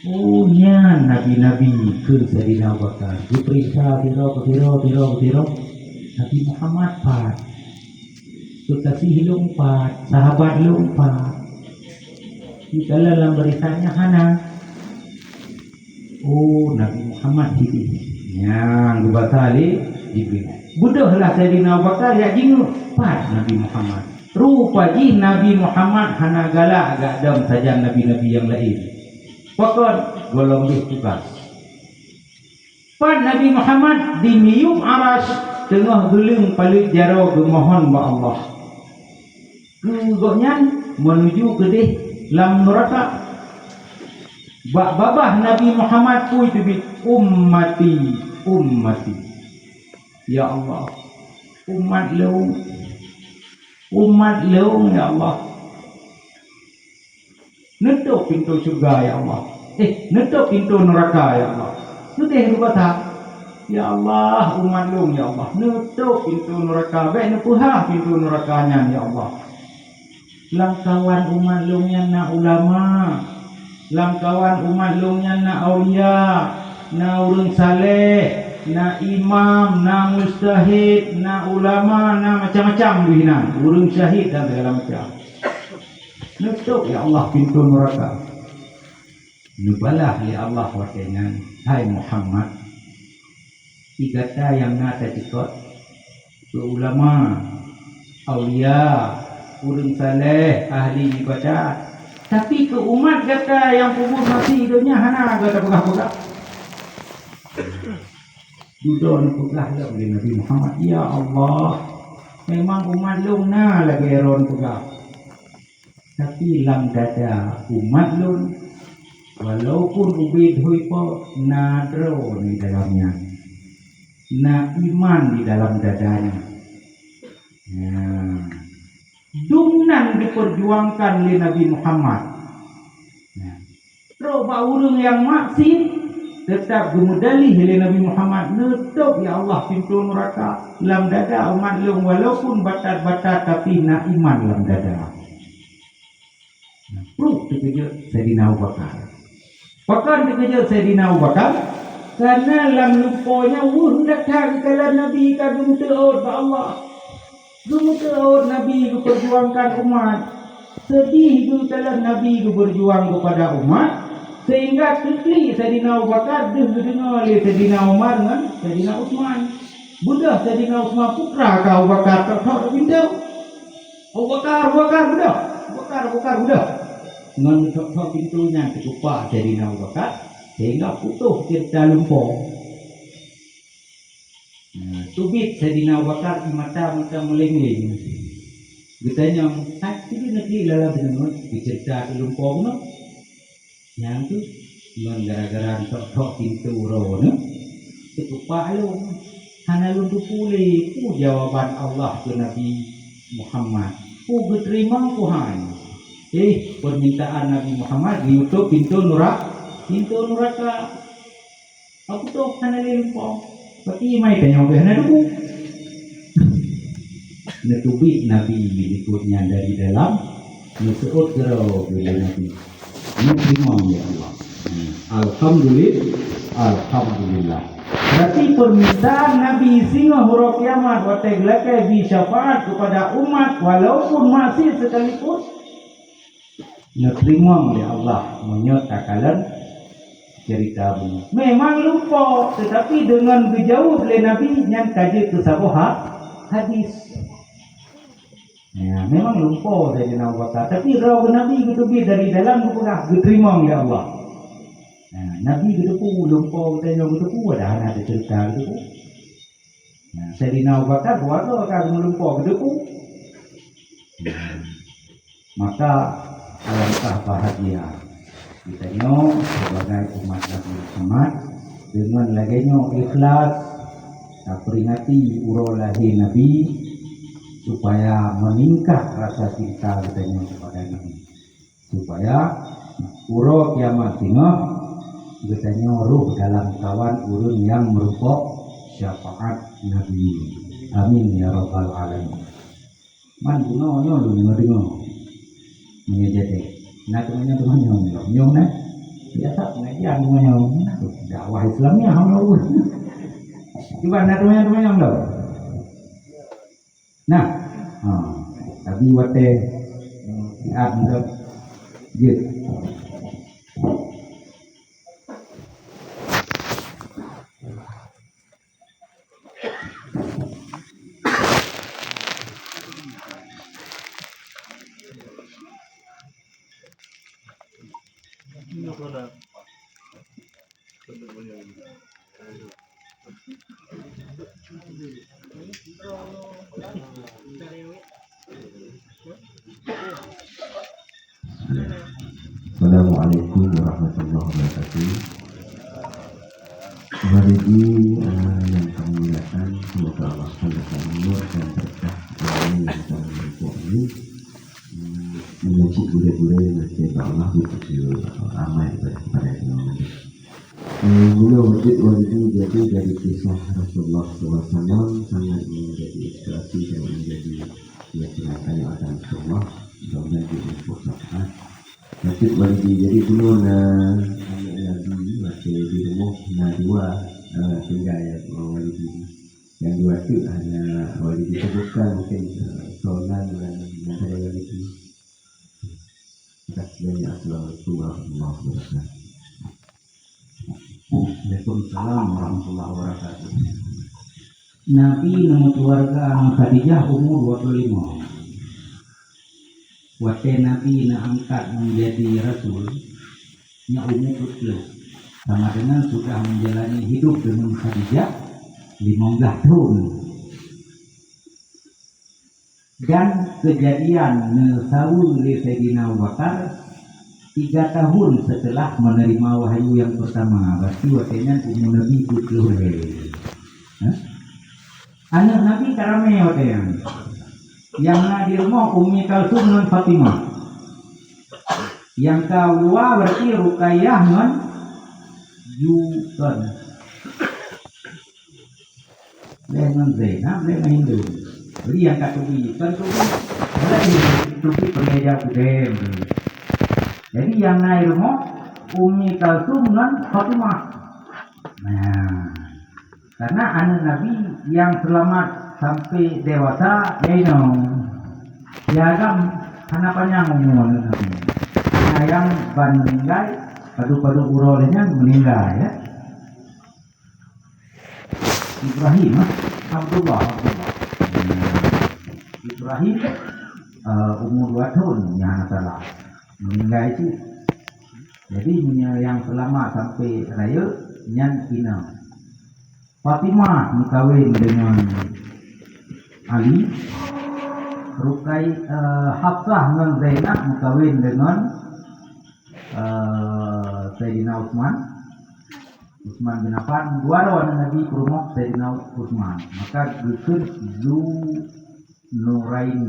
Oh nya nabi-nabi ke Sayyidina Abu Bakar diperiksa tiro Nabi Muhammad pat kekasih lompat sahabat lompat di dalam beritanya hana. Oh Nabi Muhammad hidup yang dibatali Jibril budahlah Sayyidina Abu Bakar ya jingu pat Nabi Muhammad rupa jih Nabi Muhammad hana galak agak dam saja nabi-nabi yang lain. Pokok golong tugas. Pan Nabi Muhammad di mium aras tengah geling paling jaro gemohon ba Allah. Kegoknya menuju ke deh lam neraka. Babah Nabi Muhammad pun itu ummati. Ya Allah. Umat leung ya Allah. Nutup pintu surga ya Allah. Nutup pintu neraka ya Allah. Sudah berkata, ya Allah umat lung ya Allah. Nutup pintu neraka. Baik nupuhah pintu nerakanya ya Allah. Langkawan umat lungnya na ulama. Langkawan umat lungnya na aulia. Na urang saleh. Na imam. Na mustahid. Na ulama. Na macam-macam bihinan. Urang syahid dan segala macam. Nutup ya Allah pintu neraka. Nubalah ya Allah wakinan. Hai Muhammad, 3 yang nata cikot ke ulama, aulia, urang saleh, ahli ibadat. Tapi ke umat kata yang kubur mati hidupnya hana kata pegah-pegah. Duduk ni pegah lah oleh Nabi Muhammad. Ya Allah, memang umat lu na lagi eron pegah. Tapi lam dada umat lu, walaupun ubid hui po nadro di dalamnya, na iman di dalam dadanya. Dumnan diperjuangkan oleh Nabi Muhammad. Coba orang yang maksud tetap gemudali oleh Nabi Muhammad, nutup ya Allah pintu neraka dalam dada umat lu, walaupun batat-batat tapi na iman dalam dada. Perlu dikejut Sayyidina Abu Bakar. Bahkan dikejut Sayyidina Abu Bakar karena dalam lupanya hendak cari kalau Nabi kagum teot ke Allah. Gemuteot Nabi berjuangkan umat. Sedih itu kalau Nabi berjuang kepada umat, sehingga kekli Sayyidina Abu Bakar dengar oleh Sayyidina Umar dengan Sayyidina Utsman. Budak Sayyidina Utsman putra Abu Bakar tak tahu pintu. Abu Bakar budak. Budak. Dengan tok pintunya terbuka Sayyidina Abu Bakar sehingga putus cerita lumpur. Tubit Sayyidina Abu Bakar di mata melengeng. Ditanya, "Hati negeri lala benar dicerita ke lumpur no?" Yang tu gara-gara tok pintu rono terbuka lu. Hana lu pulih ku jawaban Allah ke Nabi Muhammad. Ku berterima Tuhan. Permintaan Nabi Muhammad ditutup pintu neraka. Aku tu hana lumpur. Pati mai tanya orang dulu. Netubik Nabi berikutnya dari dalam nusuut gerau bila Nabi. Terima ya Allah. Alhamdulillah. Berarti permintaan Nabi singa huruf kiamat watai gelakai bi syafaat kepada umat walaupun masih sekalipun. Terima ya Allah menyatakan cerita ini. Memang lupa, tetapi dengan berjauh oleh Nabi yang kaji ke sebuah hadis. Ya, memang lupa Sayyidina Abu Bakar, tapi raw Nabi gitu dari dalam bukanlah diterima oleh Allah. Nabi gitu lupa tanya gitu ada cerita gitu. Sayyidina Abu Bakar buat kalau lupa gitu. Maka alangkah bahagia kita sebagai umat Nabi Muhammad dengan laganya ikhlas peringati urau lahir Nabi supaya meningkat rasa cinta kita kepada Nabi, supaya urau kiamat tinggal kita ruh dalam kawan urun yang merupakan syafaat Nabi. Amin ya rabbal alamin. Man bunga lu dengar menyejati. Nah temannya nyong nah biasa pengajian nyong dakwah Islamnya hamil. Gimana temannya nyong dah. Nah, tapi wate siap untuk gitu. Assalamualaikum warahmatullahi wabarakatuh. Kembali yang kami muliakan, semoga Allah memberikan nur dan berkah yang kami ini memuji bule-bule masjid Allah dipuji ramai kepada Allah. Mula wujud wali jadi dari kisah Rasulullah SAW sangat menjadi inspirasi dan menjadi keyakinan yang akan Allah dan menjadi pusat. Masjid wali jadi dulu lagi masih di rumah dua tinggal yang wali yang dua itu hanya wali disebutkan mungkin soalan dan ada wali itu. Assalamualaikum warahmatullahi wabarakatuh. Waalaikumsalam warahmatullahi wabarakatuh. Nabi nama keluarga Khadijah umur 25. Waktu Nabi nak angkat menjadi Rasul, nya umur 40. Sama dengan sudah menjalani hidup dengan Khadijah 15 tahun. Dan kejadian nesawu oleh Sayyidina Abu Bakar 3 tahun setelah menerima wahyu yang pertama. Berarti waktunya umur Nabi 70. Anak Nabi karame waktunya. Yang nak di rumah Ummi Kalsum dan Fatimah. Yang kedua berarti Ruqayyah dan Yusuf. Dengan Zainab dengan Hindu. Jadi yang katubi kan tubi pengeja kudem. Jadi yang naik rumah Ummi Kalsum dan Fatimah. Nah, karena anak Nabi yang selamat sampai dewasa yaitu ya kan hanapannya ngomong Nabi. Nah yang meninggal padu-padu urolnya meninggal ya. Ibrahim Abdullah. Ibrahim umur 2 tahun yang salah meninggal itu. Jadi yang selamat sampai raya yang ina. Fatimah mengkawin dengan Ali, Hafsah dengan Zainab mengkawin dengan Sayyidina Utsman bin Affan. Dua orang Nabi ke rumah Sayyidina Utsman. Maka Gusun Nurain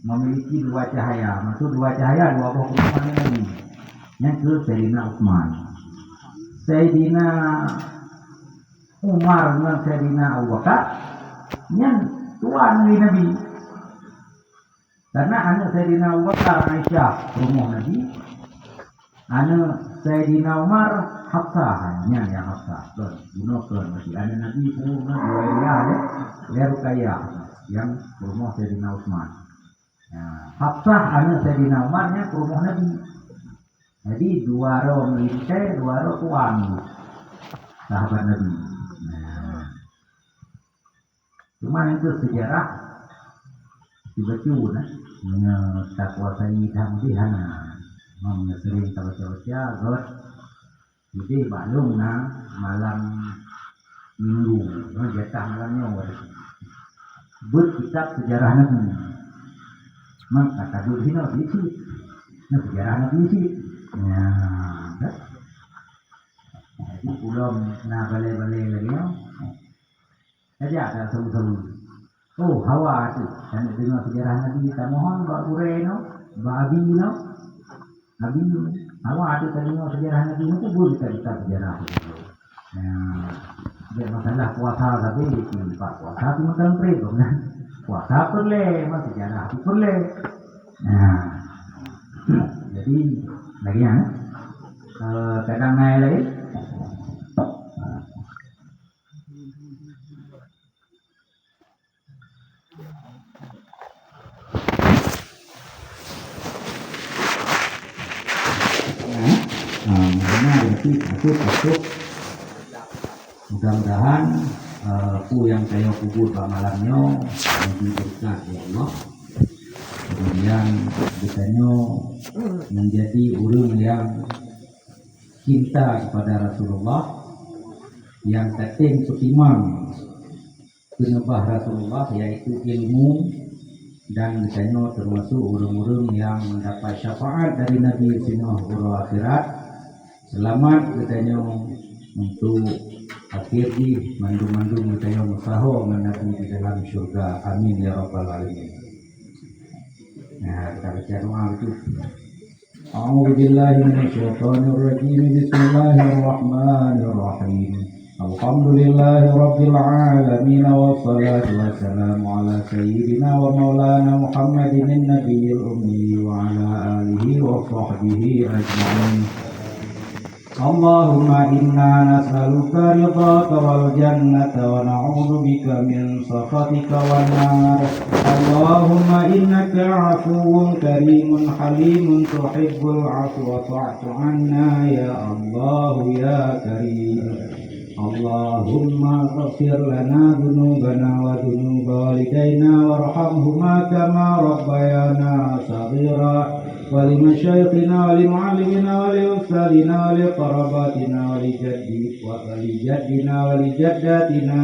memiliki 2 cahaya. Maksud 2 cahaya, 2 buah Utsman Nabi. Yang ke Sayyidina Utsman. Sayyidina Umar dengan Sayyidina Abu Bakar yang tuan Nabi. Karena anak Sayyidina Abu Bakar Aisyah rumah Nabi, anak Sayyidina Umar Hafsah yang Hafsah gunakan masih anak Nabi pun dua Ruqayyah yang rumah Sayyidina Utsman. Hafsah anak Sayyidina Umar yang rumah Nabi. Jadi 2 orang militer, 2 orang tuan sahabat Nabi. Cuma itu sejarah tiba-tiba tak kuasai tambihan sering baca-baca god jadi balung malam minggu jatah malamnya buat kitab sejarah Nabi mak kata dulu ini isi sejarah Nabi isi jadi pulau balai-balai lagi saja ada seru-seru. Oh hawa tu, dan dengar sejarah Nabi kita mohon Mbak Ureno, Mbak Abi no, Abi hawa tu kita dengar sejarah Nabi itu boleh kita sejarah. Dia masalah puasa tapi Pak puasa tu makan perlu kan? Puasa perlu, mas sejarah tu perlu. Jadi lagi kadang naik lagi. Masuk mudah-mudahan yang saya kubur pada malamnya lebih berkah ya Allah. Kemudian kitanya menjadi orang yang cinta kepada Rasulullah, yang tatim setimang penyembah Rasulullah yaitu ilmu, dan kitanya termasuk orang-orang yang mendapat syafaat dari Nabi Sallallahu Akhirat. Selamat katanya untuk akhirnya mandung-mandung katanya musaho menanti di dalam syurga. Amin ya rabbal alamin. Nah, kita baca doa itu. A'udzu billahi minasyaitonir rajim. Bismillahirrahmanirrahim. Alhamdulillahi rabbil alamin wassalatu wassalamu ala sayyidina wa maulana Muhammadin nabiyil ummi wa ala alihi wa sahbihi ajma'in. Allahumma inna nas'aluka ridhaka wal jannata wa na'udzu bika min sakhatika wan nar. Allahumma innaka 'afuwwun karimun halimun tuhibbul 'afwa fa'fu 'anna ya Allah ya karim. Allahumma ighfir lana dzunubana wa dzunuba walidayna warhamhuma kama rabbayana shaghira wa li masyayikhina wa li muallimina wa li ustadina wa li qarabatina wa li jaddina wa li jaddatina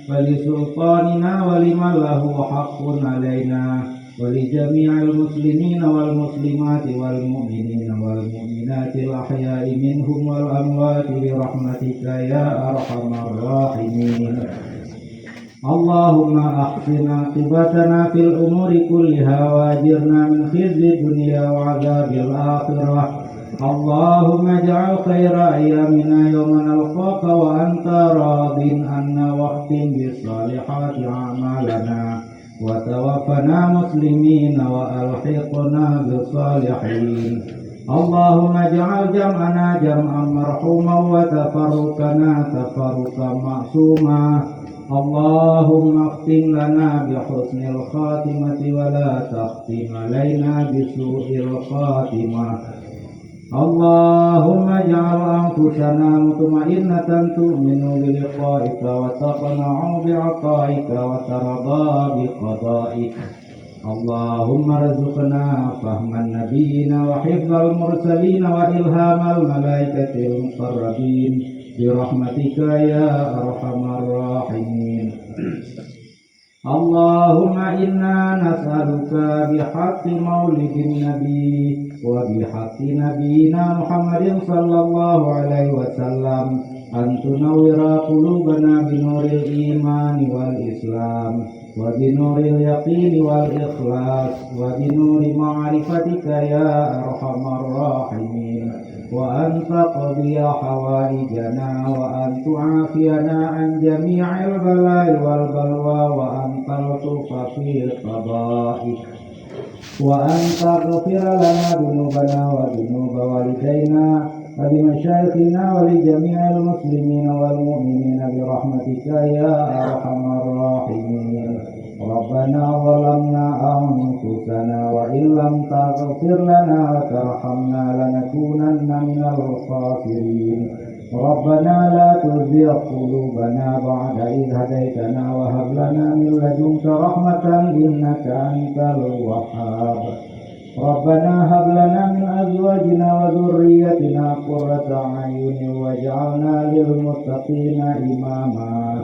wa li sultanina wa li man lahu haqqun alaina ولجميع المسلمين والمسلمات والمؤمنين والمؤمنات الأحياء منهم والأموات برحمتك يا أرحم الراحمين اللهم أحسن عاقبتنا في الأمور كلها وأجرنا من خزي الدنيا وعذاب الآخرة اللهم اجعل خير أيامنا يوم نلقاك وأنت راض عنا واختم بالصالحات أعمالنا وتوفنا مسلمين وألحقنا بالصالحين اللهم اجعل جمعنا جمعا مرحوما وتفرقنا تفرقا معصوما اللهم اختم لنا بحسن الخاتمة ولا تختم علينا بسوء الخاتمة اللهم اجعل أنفسنا مطمئنة تؤمن بلقائك وتقنع بعطائك وترضى بقضائك اللهم ارزقنا فهم النبيين وحفظ المرسلين وإلهام الملائكة المقربين برحمتك يا أرحم الراحمين اللهم إنا نسألك بحق مولد النبي وبحق نبينا محمد صلى الله عليه وسلم أن تنور قلوبنا بنور الإيمان والإسلام وبنور اليقين والإخلاص وبنور معرفتك يا أرحم الراحمين وأن تقضي حوائجنا وأن تعافينا عن جميع البلاء والبلوى وأن تلطف في قضائك وأن تغفر لنا ذنوبنا وذنوب والدينا ولمشايخنا ولجميع المسلمين والمؤمنين برحمتك يا أرحم الراحمين ربنا ظلمنا أنفسنا وإن لم تغفر لنا وترحمنا لنكونن من الخاسرين ربنا لا تزغ قلوبنا بعد إذ هديتنا وهب لنا من لدنك رحمة إنك أنت الوهاب ربنا هب لنا من أزواجنا وذريتنا قرة أعين واجعلنا للمتقين إماما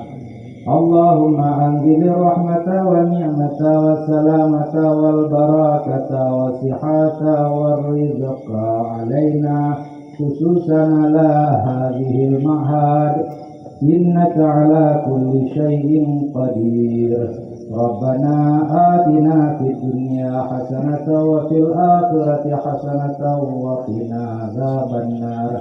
اللهم أنزل الرحمة والنعمة والسلامة والبركة والصحة والرزق علينا خصوصا على هذه المعهد إنك على كل شيء قدير ربنا آتنا في الدنيا حسنة وفي الآخرة حسنة وقنا عذاب النار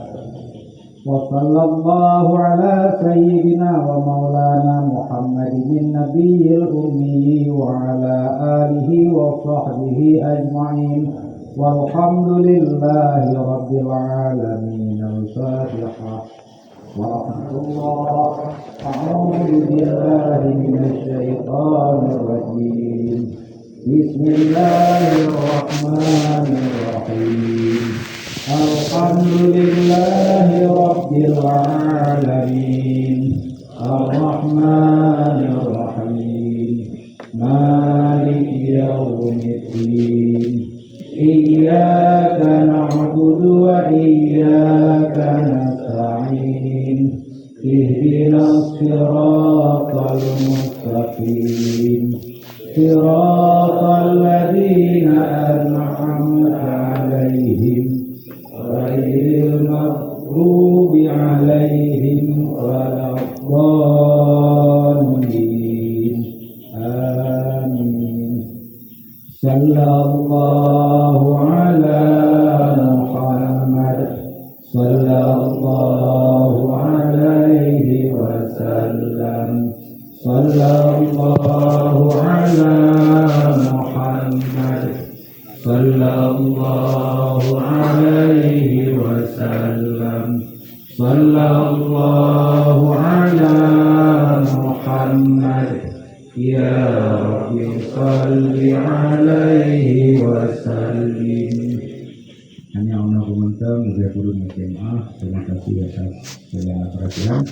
وصلى الله على سيدنا ومولانا محمد النبي الأمي وعلى آله وصحبه أجمعين والحمد لله رب العالمين الفاتحة ورحمة الله أعوذ بالله من الشيطان الرجيم بسم الله الرحمن الرحيم الحمد لله رب العالمين الرحمن الرحيم مالك يوم الدين إياك نعبد وإياك نستعين اهدنا الصراط المستقيم صراط الذين أنعمت عليهم غير المغضوب عليهم ولا الضالين آمين صلى الله على محمد صلى الله عليه وسلم صلى الله على محمد صلى الله عليه وسلم صلى الله على محمد يا رب صل عليه وسلم. Hanya Banten, Udah Guru Jemaah, terima kasih atas segala perhatian.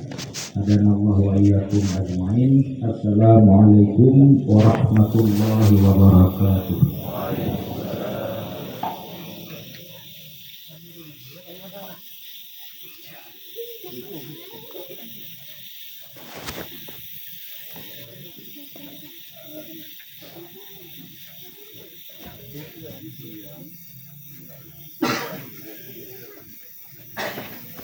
Hadanallahu wa iyyakum ajmain. Assalamualaikum warahmatullahi wabarakatuh.